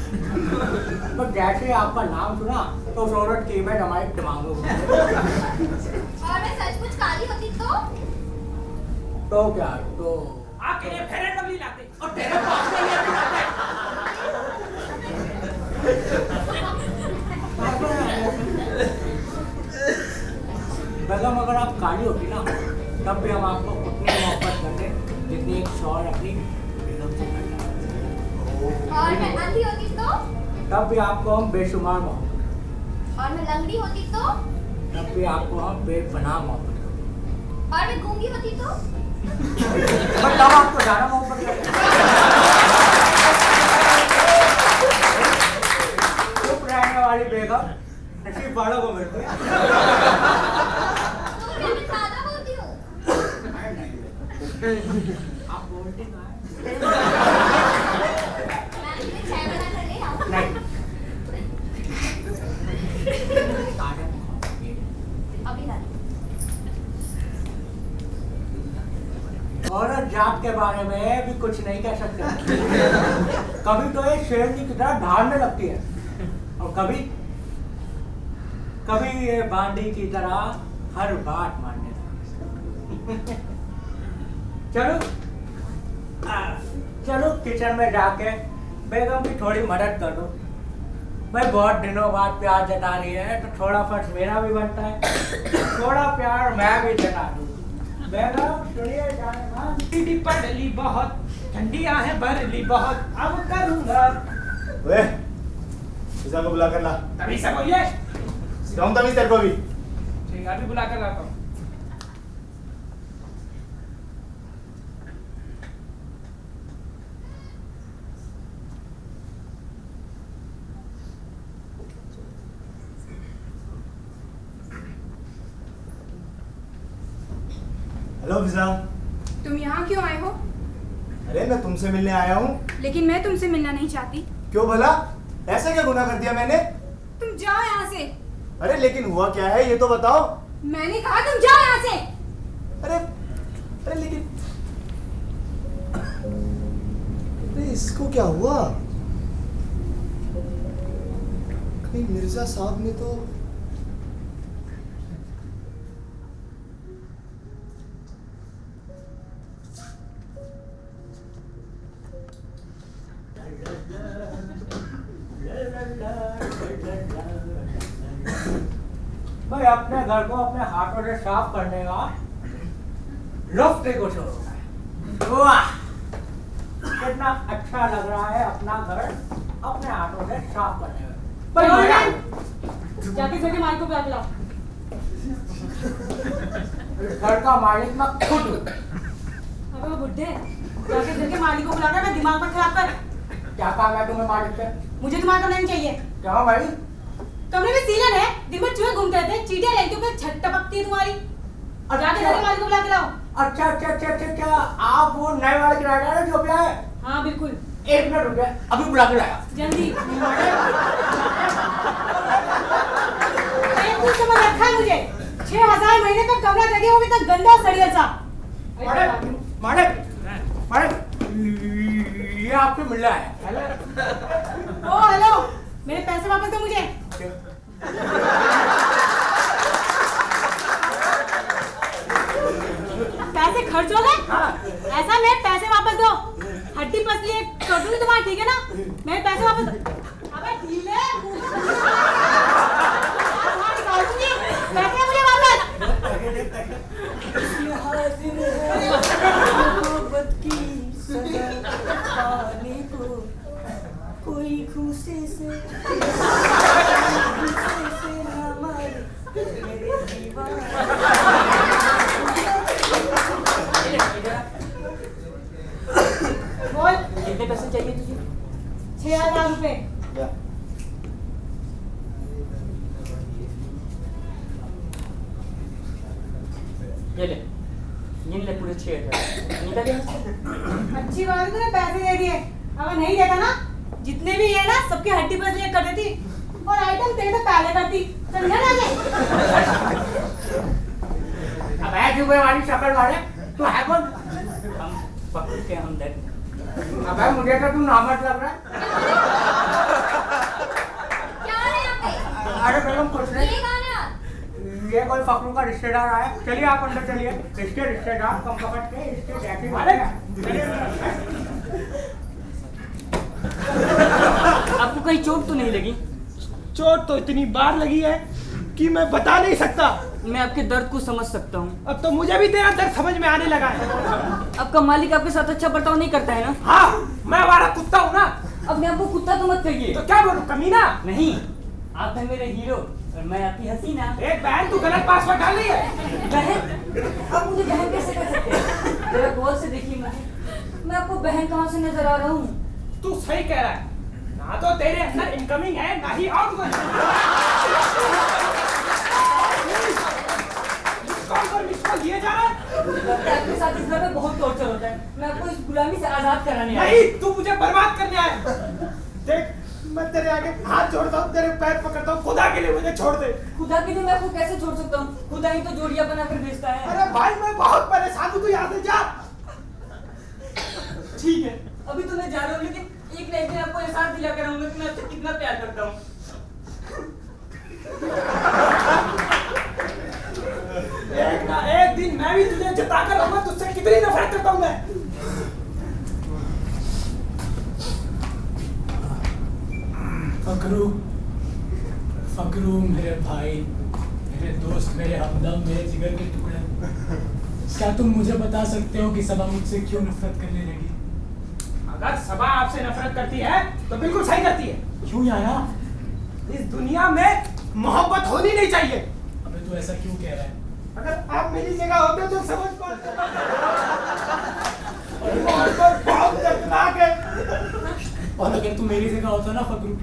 तो जैसे ही आपका नाम सुना तो उस औरत की इमेज हमारे दिमाग में घुस गई। और मैं सचमुच काली होती तो क्या तो आपके लिए फेयर एंड लवली लाते। और तेरे पास में ये भी लाते। बेगम अगर आप काली होती ना तब भी हम आपको उतनी मोहब्बत करते जितनी एक शौहर अपनी बेगम से करता है। और मैं अंधी होती तो? तब भी आपको हम बेशुमार मोहब्बत और मैं लंगड़ी होती तो? तब भी आपको हम बेपनाह मोहब्बत करते। और मैं गूंगी होती तो? पर तब आपको ज्यादा मोहब्बत करते। चुप रहने वाली बेगम नसीब वालों को मिलती है। तो क्या मैं ज्यादा बोलती हूँ? आप बोलते कहाँ हैं? मैं तुम्हें चाय बना कर ले आऊँ? नहीं। अभी ला दूँ। औरत जात के बारे में भी कुछ नहीं कह सकते। कभी तो ये शेरनी की तरह ढालने लगती है और कभी ये बांडी की तरह हर बात मानने लगती है। चलो किचन में जाके बेगम की थोड़ी मदद कर दो। भाई बहुत दिनों बाद प्यार जता रही है तो थोड़ा फर्ज मेरा भी बनता है। थोड़ा प्यार मैं भी जता दूँ। बेगम सुनिए जाने सीढ़ी पर डली बहुत ठंडियां हैं बरली बहुत अब करूंगा। वे पिज़्ज़ा को बुला कर ला। तभी से बोलिए। सिखाऊं तभी तेरे को भी। ठीक है, अभी बुला कर लाता हूँ। Hello pizza. तुम यहाँ क्यों आए हो? अरे मैं तुमसे मिलने आया हूँ। लेकिन मैं तुमसे मिलना नहीं चाहती। क्यों भला? ऐसा क्या गुनाह कर दिया मैंने? तुम जाओ यहाँ से। अरे लेकिन हुआ क्या है ये तो बताओ। मैंने कहा तुम जाओ यहाँ से। अरे लेकिन अरे इसको क्या हुआ? कहीं मिर्जा साहब ने तो भाई अपने घर को अपने हाथों से साफ करने का लुत्फ ही कुछ होता है। वाह कितना अच्छा लग रहा है अपना घर अपने हाथों से साफ करने में। भाई मजा जाके घर के मालिक को बुला के लाओ। इस घर का मालिक मैं खुद हूँ। अबे वो बुड्ढे, जाके घर के मालिक को बुला के, मैं दिमाग पर खराब कर। क्या काम है तुम्हें मालिक से? मुझे तुम्हारा करना नहीं चाहिए। क्या भाई? कमरे में सीलन है, दिन में चूहे घूमते रहते हैं, चींटियां रहती हैं, छट टपकती है तुम्हारी। और जाके घर के मालिक को बुला के लाओ। अच्छा आप वो नए वाले किराएदार है जो भी आए? हाँ बिल्कुल। 1 मिनट रुक गया, अभी बुला के लाया। जल्दी। कुछ समझ रखा है मुझे। 6000 महीने का कमरा देखे, वो भी तक गंदा सड़ियल सा। मालिक ये आपसे मिल रहा है। ओ हेलो, मेरे पैसे वापस दो मुझे। पैसे खर्च हो गए? ऐसा नहीं, पैसे वापस दो। हड्डी पसली एक कर दूंगी तुम्हारी, ठीक है ना? मेरे पैसे वापस। अबे ढीले, निकाल दूंगी। पैसे मुझे वापस। मोहब्बत की सजा पाने को कोई खुशी से न मारे मेरे ये ले, गिन ले पूरे 6,000 निकल यहाँ से। अच्छी बात है तूने पैसे दे दिए, अगर नहीं देता ना जितने भी है ना सबके हड्डी पर से कर देती और आइटम तेरे तो पहले करती। समझा ना अब है क्यों वाली शक्ल वाले तू है कौन? हम पकड़ के हम देख। अबे मुझे तो तू नामर्द लग रहा है। क्या है यहाँ पे? अरे मैडम कुछ नहीं, ये कौन है? ये कोई फकरू का रिश्तेदार आया। चलिए आप अंदर चलिए, इसके रिश्तेदार कम पकड़ के इसके डैडी वाले आपको कहीं चोट तो नहीं लगी? चोट तो इतनी बार लगी है कि मैं बता नहीं सकता। मैं आपके दर्द को समझ सकता हूँ। अब तो मुझे भी तेरा दर्द समझ में आने लगा है। आपका मालिक आपके साथ अच्छा बर्ताव नहीं करता है ना? हाँ, मैं हमारा कुत्ता हूँ ना। अब मैं आपको कुत्ता तो मत कहिए। तो क्या बोलूं, कमीना? नहीं, आप है मेरे हीरो और मैं आपकी हसीना। एक बहन तू गलत पासवर्ड डाल रही है। बहन? आप मुझे बहन कैसे कर सकते हैं? जरा गौर से देखिए मुझे, मैं आपको बहन कहाँ से नजर आ रहा हूँ? तू सही कह रहा है, ना तो तेरे अंदर इनकमिंग है ना ही आउटगोइंग। मिसकॉल दिए जा रहा है। आपके साथ इस घर में बहुत टॉर्चर होता है। मैं आपको इस गुलामी से आजाद कराने आया हूं। नहीं, तू मुझे बर्बाद करने आया। देख, मैं तेरे आगे हाथ जोड़ता हूँ, तेरे पैर पकड़ता हूँ, खुदा के लिए मुझे छोड़ दे। खुदा के लिए मैं आपको कैसे छोड़ सकता हूँ? खुदा ही तो जोड़ियां बनाकर भेजता है। अरे भाई, मैं बहुत परेशान हूँ, तू यहाँ से जा। ठीक है, अभी तो मैं जा रहा हूँ, लेकिन एक ना एक दिन आपको एहसास दिला कर रहूंगा कि मैं आपसे कितना प्यार करता हूँ। एक ना एक दिन मैं भी तुझे जता कर रहूंगा, तुझसे कितनी नफरत करता हूँ मैं। फकरू, फकरू मेरे भाई, मेरे दोस्त, मेरे हमदम, मेरे जिगर के टुकड़े, क्या तुम मुझे बता सकते हो कि सबा मुझसे क्यों नफरत करने लगी? अगर सबा आपसे नफरत करती है तो बिल्कुल सही करती है। क्यों यारा? इस दुनिया में मोहब्बत होनी नहीं चाहिए। अबे तू ऐसा क्यों कह रहा है? अगर आप मेरी जगह होते तो समझ पाते। मोहब्बत बहुत दर्दनाक है। और अगर तू मेरी जगह होता ना फकरू,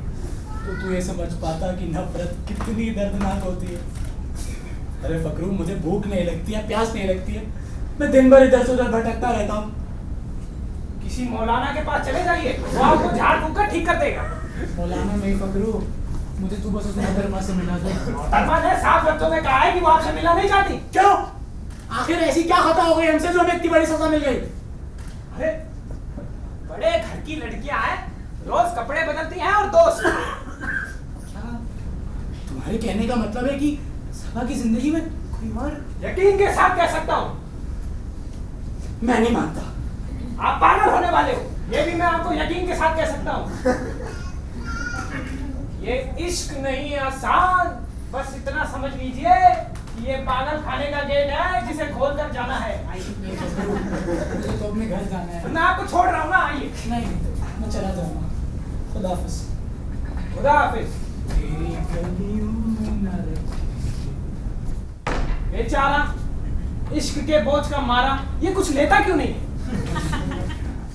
तो तू ये समझ पाता कि नफरत कितनी दर्दनाक होती है। अरे फकरू, मुझे भूख नहीं लगती है, प्यास नहीं लगती है, मैं दिन भर इधर से उधर भटकता रहता हूँ। किसी मौलाना के पास चले जाइए, वो आपको झाड़ फूक कर ठीक कर देगा। मौलाना नहीं फकरू, मुझे तू बस उस मोहतरमा से मिला दे। मोहतरमा ने साफ शब्दों में कहा है कि वो आपसे मिलना नहीं चाहती। क्यों? आखिर ऐसी क्या खता हो गई हमसे जो हमें इतनी बड़ी सजा मिल गई? अरे बड़े घर की लड़कियां हैं, रोज कपड़े बदलती हैं और दोस्त। क्या तुम्हारे कहने का मतलब है कि सबा की जिंदगी में कोई और? यकीन के साथ कह सकता हूँ। मैं नहीं मानता। आप पागल होने वाले हो, ये भी मैं आपको यकीन के साथ कह सकता हूँ। ये इश्क नहीं आसान, बस इतना समझ लीजिए कि ये पागल खाने का गेट है जिसे खोल कर जाना है। आइए। मुझे तो अपने घर जाना है। मैं आपको छोड़ रहा हूँ ना, आइए। नहीं, मैं चला जाऊंगा। खुदा हाफिज। खुदा हाफिज। तेरी गलियों में न रखी। बेचारा, इश्क के बोझ का मारा ये कुछ लेता क्यों नहीं?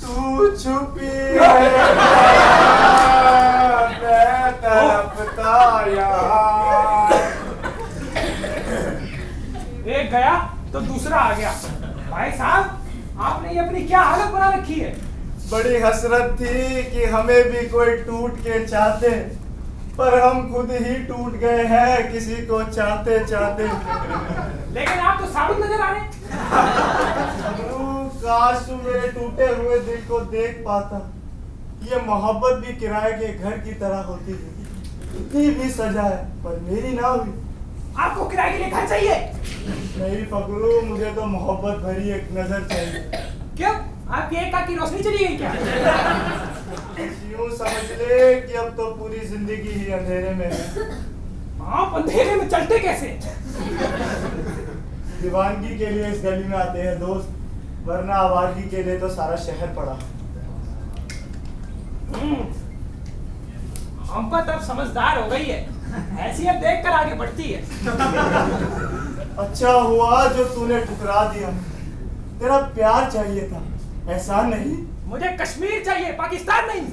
तू छुपी है, मैं तड़पता यार। एक गया तो दूसरा आ गया। भाई साहब, आपने ये अपनी क्या हालत बना रखी है? बड़ी हसरत थी कि हमें भी कोई टूट के चाहते, पर हम खुद ही टूट गए हैं किसी को चाहते चाहते। लेकिन आप तो साबुत नजर आ रहे हैं। काश तू मेरे टूटे हुए दिल को देख पाता। ये मोहब्बत भी किराए के घर की तरह होती है, इतनी भी सजा है पर मेरी ना हुई। आपको किराए के लिए घर चाहिए? नहीं फकरू, मुझे तो मोहब्बत भरी एक नजर चाहिए। क्यों, आपकी एक आंख की रोशनी चली गई क्या? यूं समझ ले कि अब तो पूरी जिंदगी ही अंधेरे में है। आप अंधेरे में चलते कैसे? दीवानगी के लिए इस गली में आते हैं दोस्त, वरना आवारगी के लिए तो सारा शहर पड़ा। हम पर तब समझदार हो गई है, हैसियत देखकर आगे बढ़ती है। अच्छा हुआ जो तूने ठुकरा दिया। तेरा प्यार चाहिए था, एहसान नहीं। मुझे कश्मीर चाहिए, पाकिस्तान नहीं।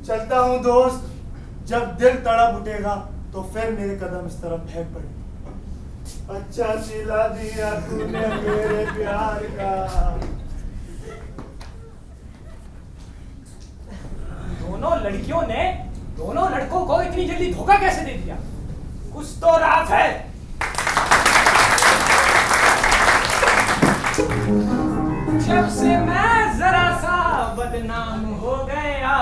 चलता हूँ दोस्त, जब दिल तड़प उठेगा तो फिर मेरे कदम इस तरफ फेंक पड़े। अच्छा सिला दिया तूने मेरे प्यार का। दोनों लड़कियों ने दोनों लड़कों को इतनी जल्दी धोखा कैसे दे दिया? कुछ तो राज है। जब से मैं जरा सा बदनाम हो गया,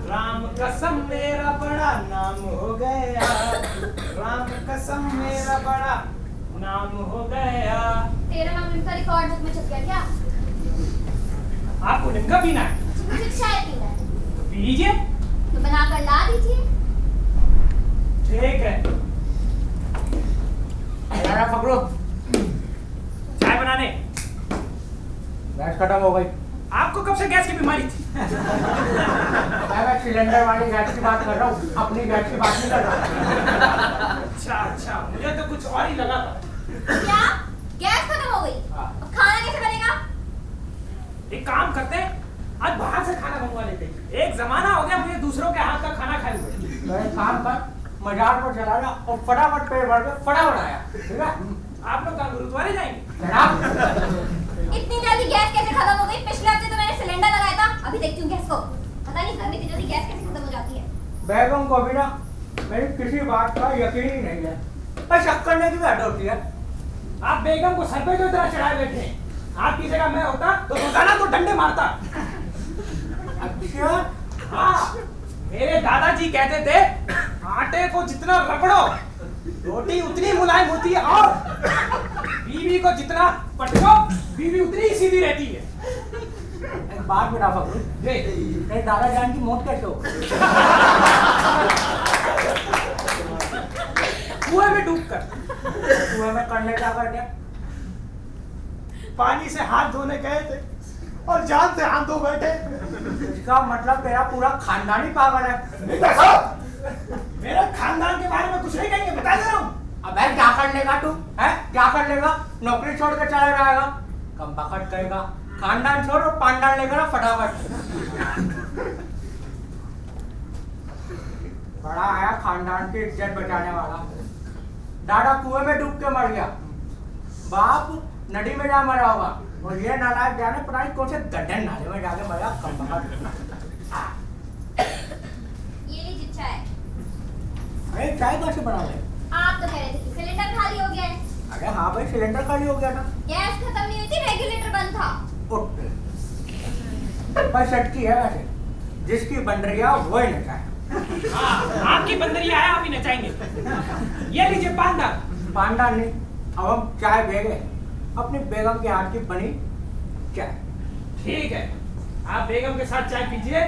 राम कसम मेरा बड़ा नाम हो गया, राम कसम मेरा बड़ा नाम हो गया। तेरा नाम लिमका रिकॉर्ड बुक में छप गया क्या? आपको लिमका पीना है? मुझे चाय पीना है। तो पी लीजिए। तो बनाकर ला दीजिए। ठीक है। यार पकड़ो, चाय बनाने। गैस खत्म हो गई। आपको कब से गैस की बीमारी थी? मैं सिलेंडर वाली गैस की बात कर रहा हूँ, अपनी गैस की बात नहीं कर रहा। अच्छा, मुझे तो कुछ और ही लगा था। क्या? गैस खत्म हो गई? अब खाना कैसे बनेगा? एक काम करते हैं, आज बाहर से खाना मंगवा लेते हैं। एक जमाना हो गया मुझे दूसरों के हाथ का खाना खाए हुए। तो एक काम कर, मजार पर चला जा और फटाफट पेट भर के फटाफट आया, ठीक है? आप लोग कहाँ गुरुद्वारे जाएंगे? इतनी जल्दी गैस कैसे खत्म हो गई? पिछले हफ्ते तो मैंने सिलेंडर लगाया था, अभी देखती हूँ गैस को। पता नहीं घर में इतनी जल्दी गैस कैसे खत्म हो जाती है। बेगम को भी ना मेरी किसी बात का यकीन ही नहीं है, बस शक करने की भी हद होती है। आप बेगम को सर पे क्यों इतना चढ़ाए बैठे हैं? आपकी जगह मैं होता तो रोजाना तो डंडे मारता। अच्छा, हाँ, मेरे दादाजी कहते थे आटे को जितना रगड़ो रोटी उतनी मुलायम होती है, और बीवी को जितना पटको बीवी उतनी ही सीधी रहती है। एक बात बता फकरू, तेरे दादा जान की मौत कैसे हो? कुएं में डूबकर। कुएं में करने क्या कर दिया? पानी से हाथ धोने गए थे और जान से हाथ धो बैठे। इसका मतलब तेरा पूरा खानदान ही पागल है। मेरे खानदान के बारे में कुछ नहीं कहेंगे, बता दे रहा हूँ। अबे क्या कर लेगा तू? हैं? क्या कर लेगा? नौकरी छोड़ के चला जाएगा? कम बखत करेगा, खानदान छोड़ और पानदान लेकर ना फटाफट। बड़ा आया खानदान की इज्जत बचाने वाला। दादा कुएं में डूब के मर गया, बाप नदी में जा मरा होगा, और ये नालायक जाने पता नहीं कौन से गड्ढे नाले में जाके मरा। कम बखत। ये लीजिए चाय। अरे चाय कैसे बना ले? आप तो कह रहे थे कि सिलेंडर खाली हो गया है। अरे हाँ भाई, सिलेंडर खाली हो गया था। गैस खत्म नहीं हुई थी, रेगुलेटर बंद था। पर सच्ची है वैसे, जिसकी बंदरिया वो ही नचाए। हाँ, आपकी बंदरिया है, आप ही नचाएंगे। ये लीजिए पानदान। पानदान नहीं, अब हम चाय भेगे, अपनी बेगम के हाथ की बनी चाय। ठीक है, आप बेगम के साथ चाय पीजिए,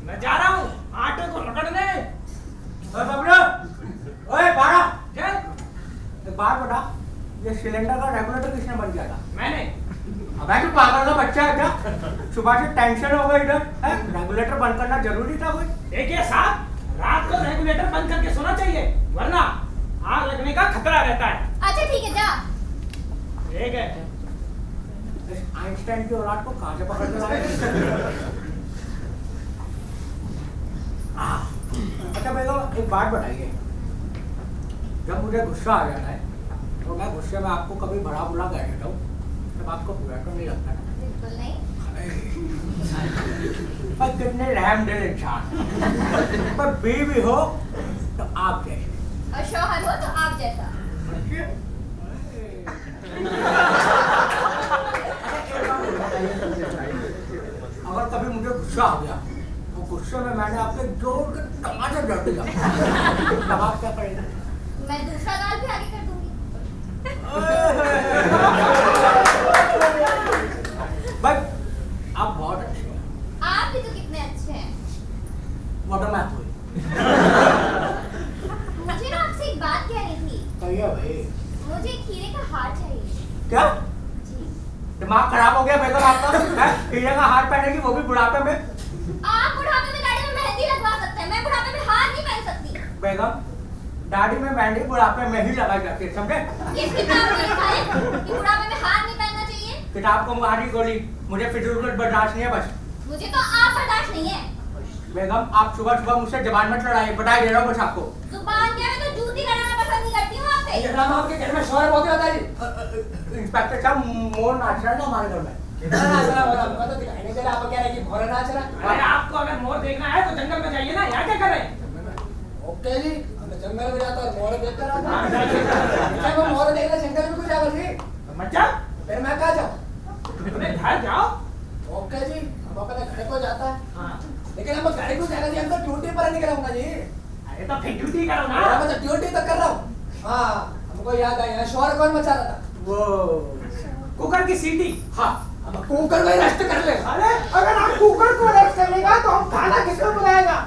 मैं जा रहा हूँ आटे को रगड़ने। ओए बारा, जय। एक बात बता, ये सिलेंडर का रेगुलेटर किसने बंद किया था? मैंने। अबे तू पागल का बच्चा है क्या? सुबह से टेंशन हो गई इधर, रेगुलेटर बंद करना जरूरी था कोई? देखिए साहब, रात को रेगुलेटर बंद करके सोना चाहिए, वरना आग लगने का खतरा रहता है। अच्छा ठीक है, जा। ठीक है। आइंस्टाइन की औलाद को कहाँ से पकड़ के लाए? अच्छा बेगम, एक बात बताइए, जब मुझे गुस्सा आ जाता है तो मैं गुस्से में आपको कभी बड़ा बुरा कह देता हूँ, तब आपको बुरा तो नहीं लगता ना? बिल्कुल नहीं। पर कितने रहमदिल इंसान। पर बीवी हो तो आप जैसे, और शौहर हो तो आप जैसा। अगर कभी मुझे गुस्सा आ गया तो गुस्से में मैंने आपके जोर के टमाटर जड़ दिया, तब आप क्या करेंगे? मैं दूसरा गाल भी आगे कर दूंगी। भाई आप बहुत अच्छे हैं। आप भी तो कितने अच्छे हैं। वो तो मैं हुई। मुझे ना आपसे एक बात कहनी थी। कहिए भाई। मुझे खीरे का हार चाहिए। क्या? जी। दिमाग खराब हो गया बेगम आपका? खीरे का हार पहनेगी, वो भी बुढ़ापे में? आप बुढ़ापे में दाढ़ी में मेहंदी लगवा सकते हैं, मैं बुढ़ापे में हार नहीं पहन सकती। बेगम, दाढ़ी में मेहंदी बुढ़ापे में ही लगाई जाती है, समझे? किस किताब में लिखा है कि बुढ़ापे में हार नहीं पहनना चाहिए? किताब को मारी गोली, मुझे फिजूल कुछ बर्दाश्त नहीं है बस। मुझे तो आप बर्दाश्त नहीं है। बेगम आप सुबह सुबह मुझसे जबान मत लड़ाइए, बता दे रहा हूँ बस आपको। जुबान क्या, मैं तो जूती लड़ाना पसंद नहीं करती हूँ आपसे। ये ड्रामा आपके घर में शोर बहुत होता है जी। इंस्पेक्टर साहब मोर नाच रहा है ना हमारे घर में। कितना नाच रहा है हमको तो दिखाई नहीं दे रहा, आप कह रहे हैं कि भोरा नाच रहा है। अरे आपको अगर मोर देखना है तो जंगल में जाइए ना, यहाँ क्या कर रहे हैं? ओके जी, मैं जंगल में जाता और मोर देख कर आता हूँ। क्या मैं मोर देखना जंगल में क्यों जाऊँ जी? मत जा, फिर मैं कहाँ जाऊँ? अपने घर जाओ। ओके जी, हम अपने घर को जाता है। हाँ। लेकिन हम घर को जाना जी, हम तो ड्यूटी पर नहीं कराऊंगा जी। अरे तो फिर ड्यूटी करो ना। मैं तो ड्यूटी तो कर रहा हूँ। हाँ, हमको याद आया, शोर कौन मचा रहा था? वो कुकर की सीटी। हाँ, अब कुकर में रेस्ट कर ले। अरे अगर आप कुकर को रेस्ट कर लेगा तो हम खाना किसको बुलाएगा?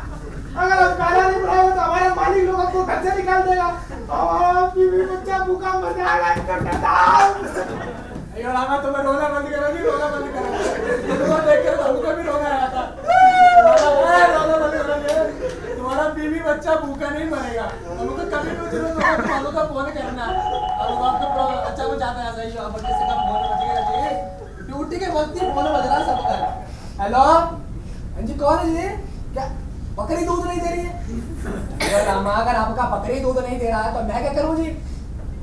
अगर हम खाना नहीं बुलाएगा तो हमारा मालिक लोग हमको घर से निकाल देगा। और बीवी बच्चा भूखा मर जाएगा। अरे रामा, तुम्हें रोना बंद करो जी, रोना बंद करो। तुमको देखकर हमको भी रोना आया था। रोना बंद करो जी। तुम्हारा बीवी बच्चा भूखा नहीं मरेगा। हमको कभी भी जरूरत होगा तो हमको का फोन करना। अब आपको अच्छा कुछ आता है ऐसा ही, अब किसी का फोन बजेगा जी। ड्यूटी के वक्त ही फोन बज रहा है सबका। हेलो, हाँ जी, कौन है जी? क्या बकरी दूध नहीं दे रही है? अरे रामा, अगर आपका बकरी दूध नहीं दे रहा है तो मैं क्या करूँ जी?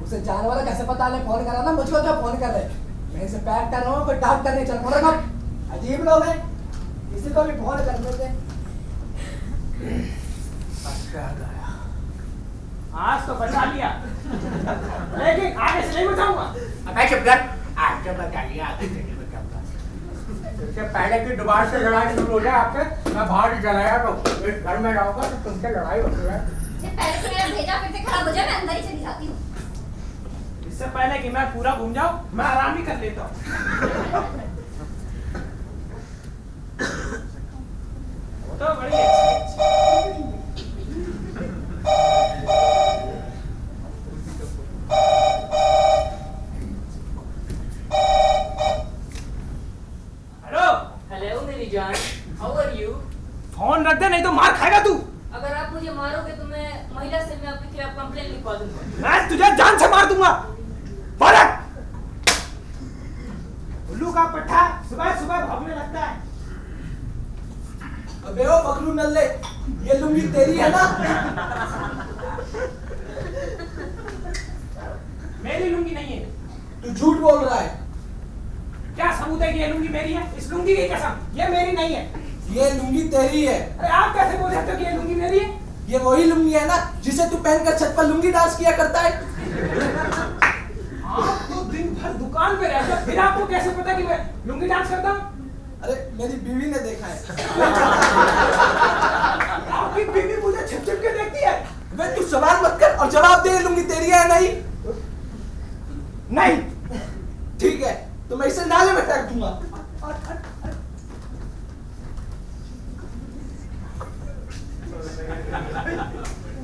उसे जानवर कैसे पता ले फोन करा ना, मुझको क्या फोन कर रहे? मैं इसे पैक कर रहा हूँ, कोई डॉक्टर नहीं चल रहा। अजीब लोग हैं, किसी को भी फोन कर देते। अच्छा गया। आज तो बचा लिया, लेकिन आगे से नहीं बचाऊंगा। अब चुप कर, आज तो बचा लिया, आगे से नहीं बचाऊंगा। इससे पहले कि दोबारा से लड़ाई शुरू हो जाए आपसे, मैं बाहर चलाया तो इस घर में रहूंगा तो तुमसे लड़ाई होती है। इससे पहले तो मेरा भेजा फिर से खराब हो जाए, मैं अंदर ही चली जाती हूँ। इससे पहले कि मैं पूरा घूम जाऊं, मैं आराम ही कर लेता हूँ। वो तो बड़ी अच्छी। हेलो हेलो मेरी जान, हाउ आर यू? फोन रख दे, नहीं तो मार खाएगा तू। अगर आप मुझे मारोगे तो मैं महिला सेल में आपके खिलाफ कंप्लेंट लिखवा दूंगा। मैं तुझे जान से मार दूंगा। उल्लू का पट्टा सुबह सुबह भौंकने लगता है। अबे ओ फकरू नल्ले, ये लुंगी तेरी है ना? मेरी लुंगी नहीं है। तू झूठ बोल रहा है। क्या सबूत है कि ये लुंगी मेरी है? इस लुंगी की कसम, ये मेरी नहीं है। ये लुंगी तेरी है। अरे आप कैसे बोल सकते हो कि ये लुंगी मेरी है? ये वही लुंगी है ना जिसे तू पहनकर छत पर लुंगी डांस किया करता है। आप तो दिन भर दुकान पे रहते हो, फिर आपको कैसे पता कि मैं लुंगी डांस करता हूँ? अरे मेरी बीवी ने देखा है। आपकी बीवी मुझे छिप छिप के देखती है। वे तू सवाल मत कर और जवाब दे, लुंगी तेरी है नहीं? नहीं। ठीक है, तो मैं इसे नाले में फेंक दूंगा।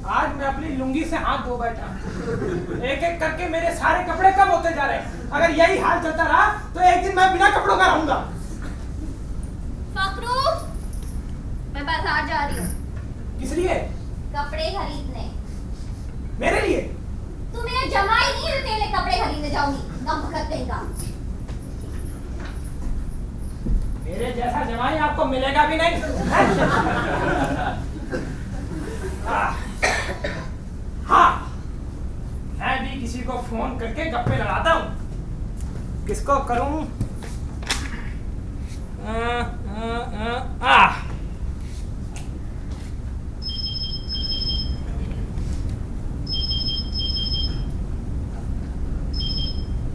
आज मैं अपनी लुंगी से हाथ धो बैठा। एक एक करके मेरे सारे कपड़े कम होते जा रहे हैं। अगर यही हाल चलता रहा तो एक दिन मैं बिना कपड़ों का रहूंगा। फकरू, मैं बाजार जा रही हूँ। किस लिए? कपड़े खरीदने। मेरे लिए? तू मेरा जमाई नहीं है, तेरे लिए कपड़े खरीदने जाऊंगी। कम वक्त देगा। मेरे जैसा जमाई आपको मिलेगा भी नहीं। हाँ, मैं भी किसी को फोन करके गप्पे लड़ाता हूँ। किसको करूँ?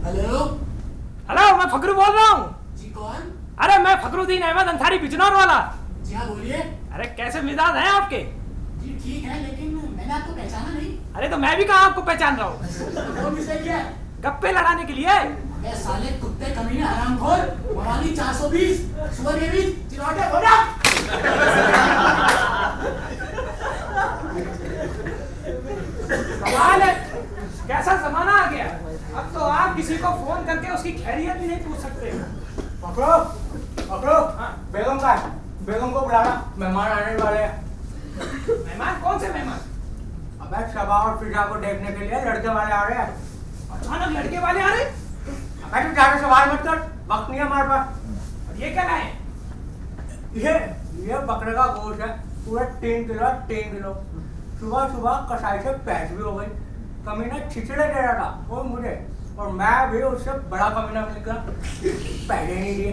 हेलो, हेलो, मैं फकरू बोल रहा हूँ। जी कौन? अरे मैं फकरुद्दीन अहमद अंसारी बिजनौर वाला। जी हाँ, बोलिए। अरे कैसे मिजाज हैं आपके? जी ठीक है, लेकिन मैंने आपको पहचाना नहीं। अरे तो मैं भी कहाँ आपको पहचान रहा हूँ। फोन किसने किया? गप्पे लड़ाने के लिए। मैं साले कुत्ते कमीने हरामखोर, मवाली 420, सुअर के बीच, चिरौटे फोड़ा। कमाल है, कैसा जमाना आ गया। अब तो आप किसी को फोन करके उसकी खैरियत भी नहीं पूछ सकते। पकड़ो, पकड़ो। बेगम का है, बेगम को बुलाना, मेहमान आने वाले हैं। मेहमान? कौन से मेहमान? अबे शबा और फिजा को देखने के लिए लड़के वाले आ रहे हैं। अचानक लड़के वाले आ रहे? अबे तू ज्यादा सवाल मत कर, वक्त नहीं है हमारे पास। और ये क्या लाए? ये बकरे का गोश्त है, पूरे 3 किलो। सुबह सुबह कसाई से पैस भी हो गई। कमीना छिछड़े दे रहा था वो मुझे, और मैं भी उससे बड़ा कमीना निकला, पैसे नहीं दिए।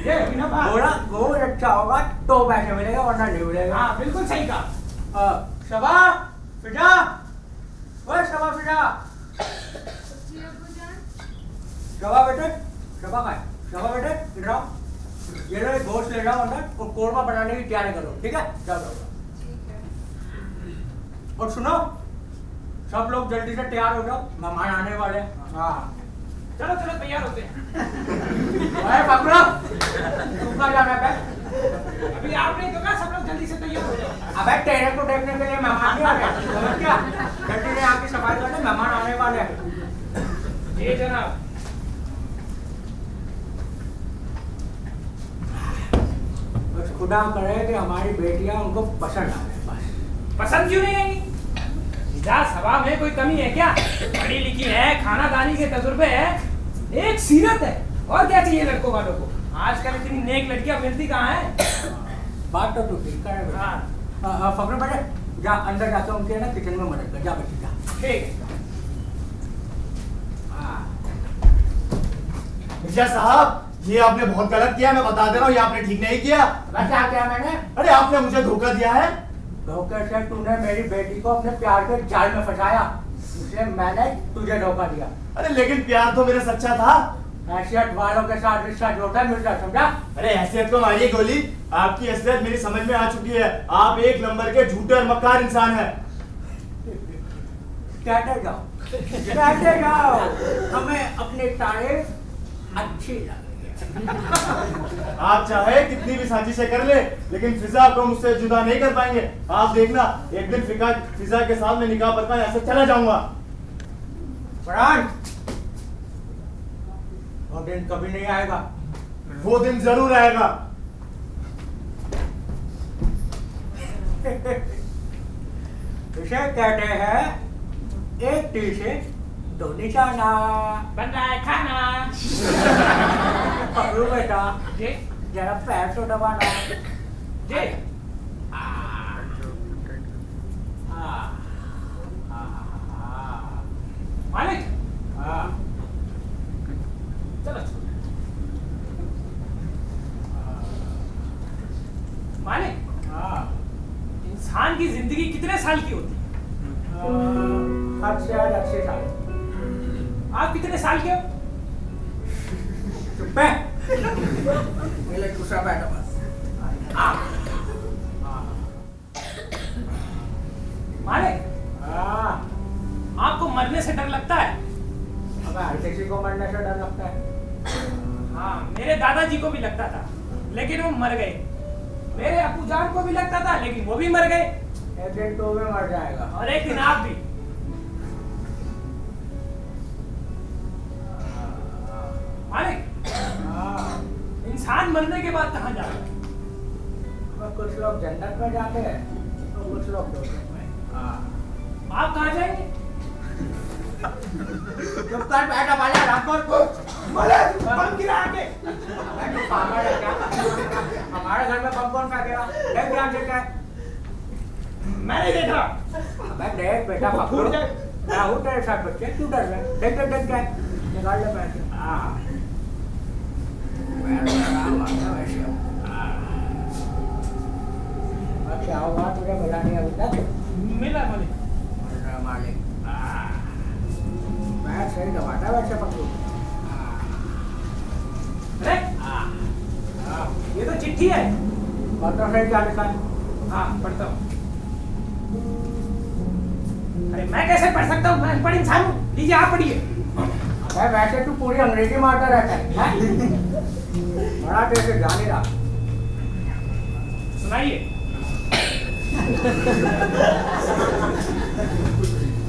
ये बिना बात। बोला गोश्त अच्छा होगा तो पैसे मिलेगा वरना नहीं मिलेगा। हाँ बिल्कुल सही कहा। शबा फिजा, ओए शबा फिजा, शबा बेटे, शबा का है, शबा बेटे इधर आओ, ये लो गोश्त ले जाओ अंदर और कोरमा बनाने की तैयारी करो, ठीक है? जाओ जाओ। और सुनो, सब लोग जल्दी से तैयार हो जाओ, मेहमान आने वाले हैं। हाँ चलो चलो तैयार होते हैं। अरे पकड़ो, तू कहाँ जाना है? अभी आपने तो कहा सब लोग जल्दी से तैयार हो जाओ। अबे तेरे को देखने के लिए मेहमान नहीं आ रहे, समझ क्या? जल्दी से आके सफाई करने, मेहमान आने वाले हैं। जी जनाब। बस खुदा करे कि हमारी बेटियां उनको पसंद आ जाए बस। पसंद क्यों नहीं आएंगी? मिजाज सभा में कोई कमी है क्या? पढ़ी लिखी है, खानादानी के तजुर्बे है, एक सीरत है, और क्या चाहिए लड़कों वालों को? आजकल इतनी नेक लड़कियां मिलती कहाँ हैं? बात तो तू ठीक कर रहा है। हाँ फकरे बेटे, जा अंदर जाके उनके ना किचन में मदद कर, जा बेटी जा। ठीक है। मिर्जा साहब, ये आपने बहुत गलत किया, मैं बता दे रहा हूँ, ये आपने ठीक नहीं किया। क्या किया मैंने? अरे आपने मुझे धोखा दिया है। धोखे से तूने मेरी बेटी को अपने प्यार के जाल में फंसाया, इसलिए मैंने तुझे धोखा दिया। अरे लेकिन प्यार तो मेरा सच्चा था। हैसियत वालों के साथ रिश्ता जोड़ता है मिर्जा, समझा? अरे हैसियत को मारिए गोली, आपकी हैसियत मेरी समझ में आ चुकी है। आप एक नंबर के झूठे और मक्कार इंसान हैं। कहते जाओ, हमें अपनी तारीफ अच्छी लगी। आप चाहे कितनी भी साजिशें कर ले, लेकिन फिजा को मुझसे जुदा नहीं कर पाएंगे। आप देखना, एक दिन फिजा के साथ में निकाह पढ़कर ऐसे चला जाऊंगा। फरहान, वो दिन कभी नहीं आएगा। वो दिन जरूर आएगा। इसे कहते हैं एक तीर से दो निशाना। बन रहा है खाना। पकड़ो बेटा, जी जरा पैर तो दबाना। जी। मालिक। चलो मालिक, इंसान की जिंदगी कितने साल की होती है? 80 साल। आप कितने साल के हो? चुप है। मेरे दूसरा बैठा बस। मालिक, आपको मरने से डर लगता है? अबे हर किसी को मरने से डर लगता है। हाँ, मेरे दादाजी को भी लगता था, लेकिन वो मर गए। मेरे अब्बू जान को भी लगता था, लेकिन वो भी मर गए। एक दिन तो भी मर जाएगा। और एक दिन आप भी। मालिक, इंसान मरने के बाद कहाँ जाता है? कुछ लोग जन्नत में जाते हैं तो कुछ लोग दोजख में। आप कहाँ जाएंगे? चुप कर बैठा वाला रामपुर। बम गिरा के। पागल है क्या? हमारे घर में बम कौन फेंकेगा? देख ध्यान से क्या? मैं नहीं देख रहा। अबे देख बेटा, फूट जाए। मैं हूँ तेरे साथ बच्चे, क्यों डर रहे? देख देख देख क्या है? निकाल ले पैसे। क्या हुआ तुझे? मिला नहीं अभी तक? मिला मालिक। मालिक मैं सही दबाता वैसे पकड़ू। अरे ये तो चिट्ठी है। पता सही क्या लिखा है? हाँ पढ़ता हूँ। अरे मैं कैसे पढ़ सकता हूँ? मैं अनपढ़ इंसान हूँ। लीजिए आप पढ़िए। अबे वैसे तू पूरी अंग्रेजी मारता रहता है। बड़ा देर से जाने रहा। सुनाइए।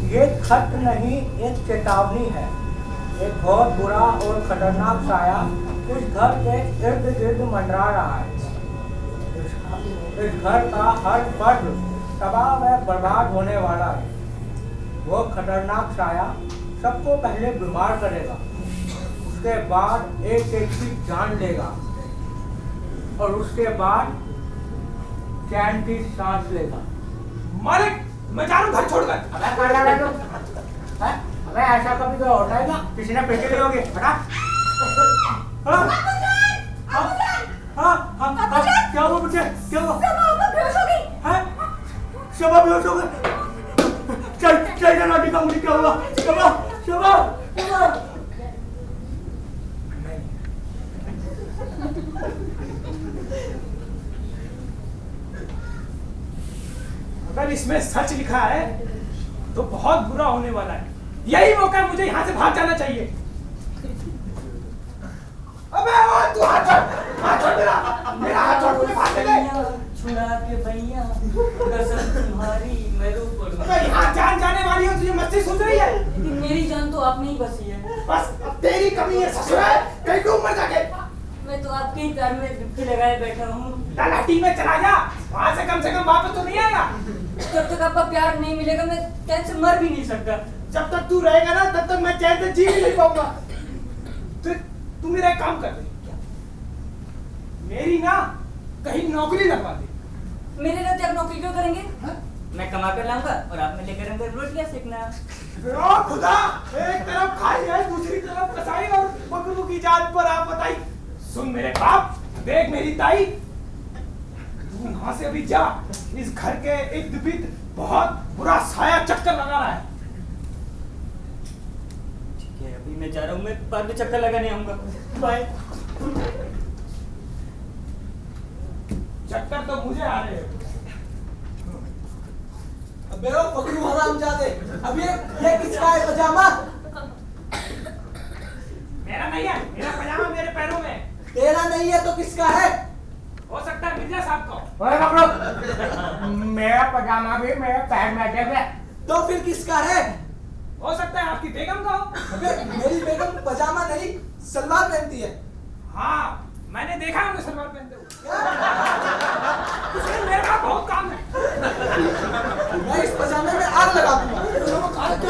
ये खत नहीं, एक चेतावनी है। एक बहुत बुरा और खतरनाक साया इस घर के इर्द गिर्द मंडरा रहा है। इस घर का हर फर्द तबाह व बर्बाद होने वाला है। वो खतरनाक साया सबको पहले बीमार करेगा, उसके बाद एक एक की जान लेगा, और उसके बाद चैन की सांस लेगा। मालिक मैं जा रहा हूँ घर छोड़कर। अबे कर रहा है तू? हैं? अबे ऐसा कभी तो होता है क्या? किसी ने पैसे लिए होंगे, हटा। हाँ? हाँ, क्या हुआ मुझे? क्या हुआ? बेहोश हो गई। हैं? शबा बेहोश हो गई। चल जाना दिखा मुझे क्या हुआ? शबा। अगर इसमें सच लिखा है तो बहुत बुरा होने वाला है। यही मौका मुझे यहाँ से भाग जाना चाहिए। अबे ओ तू हाथ छोड़ मेरा हाथ छोड़, मुझे भाग ले। छुड़ा के भैया कसम तुम्हारी मैं रो पड़ूं। अबे यहाँ जान जाने वाली हो, तुझे मस्ती सूझ रही है? लेकिन मेरी जान तो आप में ही बसी है। बस अब तेरी कमी है ससुर, कहीं डूब मर जाके। मैं तो आपके ही कार में डुबकी लगाए बैठा हूँ। तलाटी में चला जा, वहाँ से कम वापस तो नहीं आएगा। जब तक आपका प्यार नहीं मिलेगा मैं चैन से मर भी नहीं सकता। जब तक तू रहेगा ना तब तक मैं चैन से जी भी नहीं पाऊंगा। तू मेरा एक काम कर दे, मेरी ना कहीं नौकरी लगवा दे। मेरे रहते आप नौकरी क्यों करेंगे? हा? मैं कमा कर लाऊंगा और आप में लेकर अंदर रोटियां सेकना। ओ खुदा, एक तरफ खाई है दूसरी तरफ कसाई और बकरू की जान पर आप बताई। सुन मेरे बाप, देख मेरी ताई, तू यहाँ से अभी जा। इस घर के इर्द गिर्द बहुत बुरा साया चक्कर लगा रहा है। ठीक है, अभी मैं जा रहा हूँ, मैं बाद में चक्कर लगाने आऊंगा। बाय। चक्कर तो मुझे आ रहे हैं। अबे ओ पकड़ू हरामजादे, अब ये किसका है पजामा? मेरा नहीं है, मेरा पजामा मेरे पैरों में। तेरा नहीं है तो किसका है? हो सकता है मिर्जा साहब का। ओए पकड़ो, मेरा पजामा भी मेरे पैर में अटक है। तो फिर किसका है? हो सकता है आपकी बेगम का हो। अबे मेरी बेगम पजामा नहीं सलवार पहनती है। हाँ, मैंने देखा है उन्हें सलवार पहनते हुए। इसलिए मेरे पास बहुत काम है। मैं इस पजामे में आग लगा दूंगा।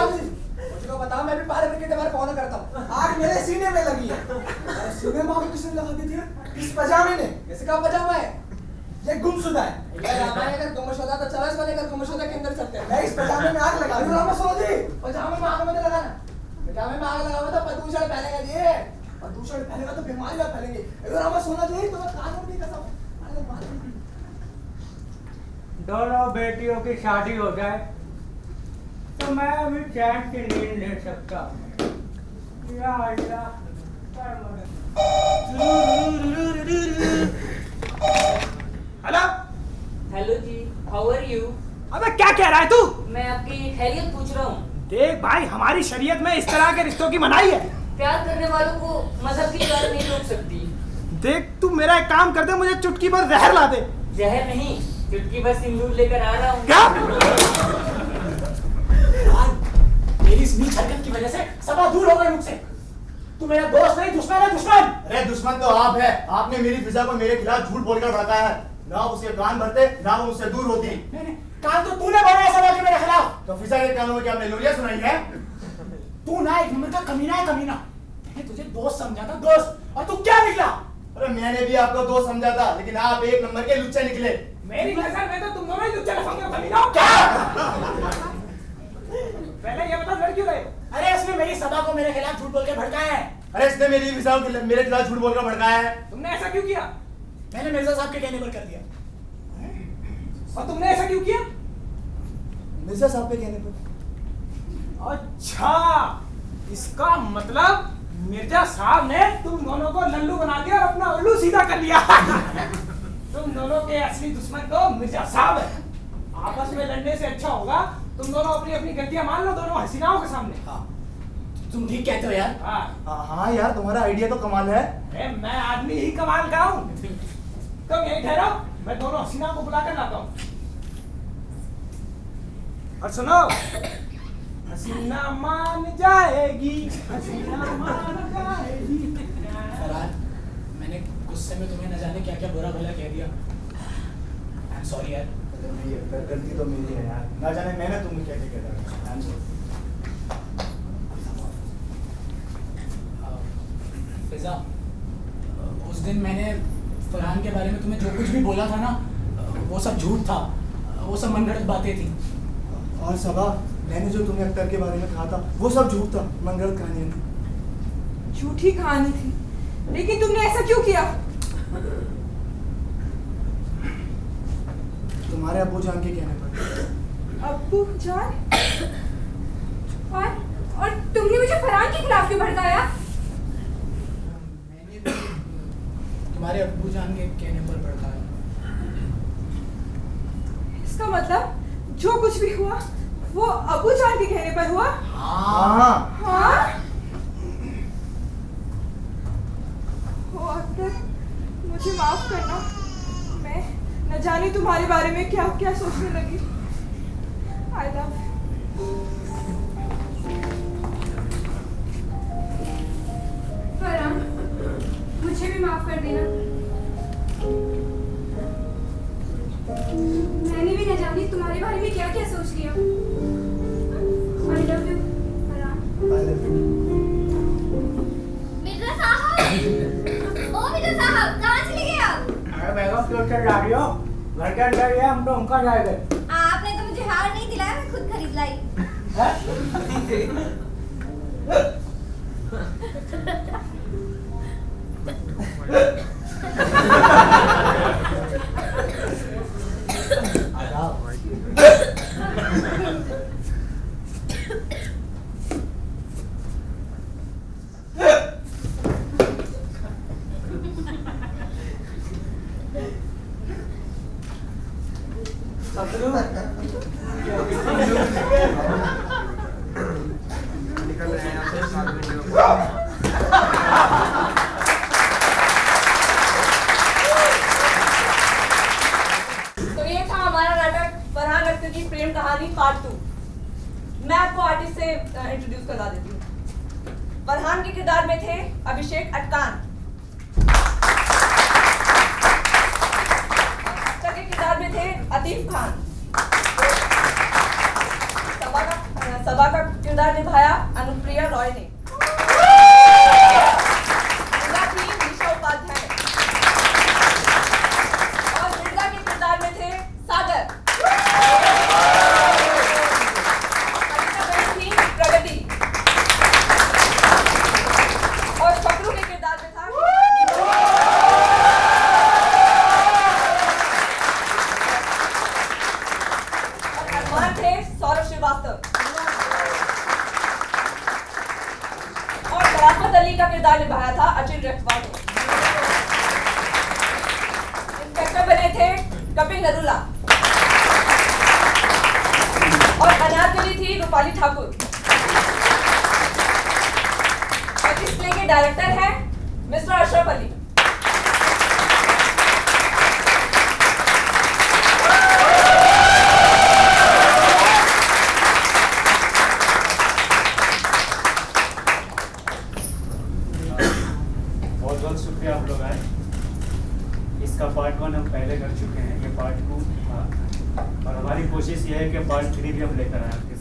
मुझको बताओ, मैं भी 12 क्रिकेट बार फॉलो करता हूँ। आग मेरे सीने में लगी है। सीने में आग किसने लगा दी थी? इस पजामे ने। किसका पजामा है? ये गुमशुदा है। ये हमारे अगर गुमशुदा तो चरस वाले अगर गुमशुदा के अंदर चलते हैं। मैं इस पजामे में आग लगा दूंगा। पजामे में आग मत लगाना। पजामे में आग लगाओगे तो प्रदूषण फैलेगा जी। प्रदूषण फैलेगा तो बीमारियां फैलेंगी। अगर हमें सोना चाहिए तो मैं कानून नहीं कर सकता। दोनों बेटियों की शादी हो जाए तो मैं अभी चैन की नींद ले सकता हूँ। या अल्लाह, कर मदद। हेलो हेलो जी, हाउ आर यू? अबे क्या कह रहा है तू? मैं आपकी खैरियत पूछ रहा हूँ। देख भाई, हमारी शरीयत में इस तरह के रिश्तों की मनाही है। प्यार करने वालों को मजहब की बात नहीं रोक सकती। देख तू मेरा एक काम कर दे, मुझे चुटकी भर जहर ला दे। जहर नहीं, चुटकी भर सिंदूर लेकर आ रहा हूँ। क्या? मेरी इस नीच हरकत की वजह से सभा दूर हो गई मुझसे। तू मेरा दोस्त नहीं, दुश्मन है, दुश्मन। अरे दुश्मन तो आप है। आपने मेरी फिजा को मेरे खिलाफ झूठ बोलकर भड़काया है। ना उसके कान भरते, ना वो मुझसे दूर होती। कान तो तूने भरा सभा के मेरे खिलाफ। तो फिजा के कानों में क्या आपने लोरिया सुनाई है? तू ना एक नंबर का कमीना है, कमीना। मैंने तुझे दोस्त समझा था, दोस्त, और तू क्या निकला? अरे मैंने भी आपको दोस्त समझा था, लेकिन आप एक नंबर के लुच्चे निकले। मेरी नजर में तो तुम दोनों ही लुच्चे लफंगे कमीना हो। क्या? पहले ये बता लड़ क्यों रहे? अरे इसने मेरी सभा को मेरे खिलाफ झूठ बोल के भड़काया है। अरे इसने मेरी फिजा को मेरे खिलाफ झूठ बोलकर भड़काया है। तुमने ऐसा क्यों किया? मैंने मिर्जा साहब के कहने पर कर दिया। और तुमने ऐसा क्यों किया? मिर्जा साहब के कहने पर। अच्छा, इसका मतलब मिर्जा साहब ने तुम दोनों को लल्लू बना दिया और अपना उल्लू सीधा कर लिया। तुम दोनों के असली दुश्मन तो मिर्जा साहब है। आपस में लड़ने से अच्छा होगा तुम दोनों अपनी अपनी गलतियां मान लो दोनों हसीनाओं के सामने। हाँ, तुम ठीक कहते हो यार। हाँ यार, तुम्हारा आइडिया तो कमाल है। मैं आदमी ही कमाल का हूँ। तुम यही ठहरो, मैं दोनों हसीनाओं को बुला कर लाता हूँ। और सुनो, हसीना मान जाएगी, हसीना मान जाएगी। फरहाद, मैंने गुस्से में तुम्हें न जाने क्या क्या बुरा भला कह दिया। आई एम सॉरी यार। गलती तो मेरी है यार, ना जाने मैंने तुम्हें क्या क्या कह दिया। फिजा, उस दिन मैंने फरहान के बारे में तुम्हें जो कुछ भी बोला था ना, वो सब झूठ था, वो सब मनगढ़ंत बातें थी। और सबा, मैंने जो तुम्हें अख्तर के बारे में कहा था वो सब झूठ था, मनगढ़ंत कहानियां थी। झूठी कहानी थी, लेकिन तुमने ऐसा क्यों किया? तुम्हारे अब्बू जान के कहने पर। अब्बू जान? और तुमने मुझे फरहान के खिलाफ क्यों भड़काया? मैंने भी तुम्हारे अब्बू जान के कहने पर भड़काया। इसका मतलब जो कुछ भी हुआ वो अब्बू जान के कहने पर हुआ? हाँ। हाँ? ओ अख्तर, मुझे माफ करना, मैं न जाने तुम्हारे बारे में क्या क्या सोचने लगी। आई लव फरहान, मुझे भी माफ कर देना। मैंने भी न जाने तुम्हारे बारे में क्या क्या सोच लिया। I love you Farhan. Mirza साहब, ओ मिर्जा साहब, कहाँ चले गए आप? अरे बेगम क्यों चल रही हो? घर के अंदर ही है, हम तो उनका जाएंगे। आपने तो मुझे हार नहीं दिलाया, मैं खुद खरीद लाई। तो ये था हमारा नाटक फरहान अख्तर की प्रेम कहानी पार्ट 2। मैं आपको आर्टिस्ट से इंट्रोड्यूस करवा देती हूँ। फरहान के किरदार में थे अभिषेक अटकान, अख्तर के किरदार में थे अतीफ खान, सबा का किरदार निभाया अनुप्रिया रॉय ने, थी निशा उपाध्याय, और मिर्जा के किरदार में थे सागर, थी प्रगति, और फकरू के किरदार में था और मेहमान थे सौरभ श्रीवास्तव, और शराफत अली का किरदार निभाया था अचिल रखवाल ने। इंस्पेक्टर बने थे कपिल नरूला, और अनारकली थी रूपाली ठाकुर, और इस प्ले के डायरेक्टर हैं मिस्टर अशरफ अली। बहुत बहुत शुक्रिया आप लोग आए। इसका पार्ट 1 हम पहले कर चुके हैं, ये पार्ट 2 था, और हमारी कोशिश ये है कि पार्ट 3 भी हम लेकर आए आपके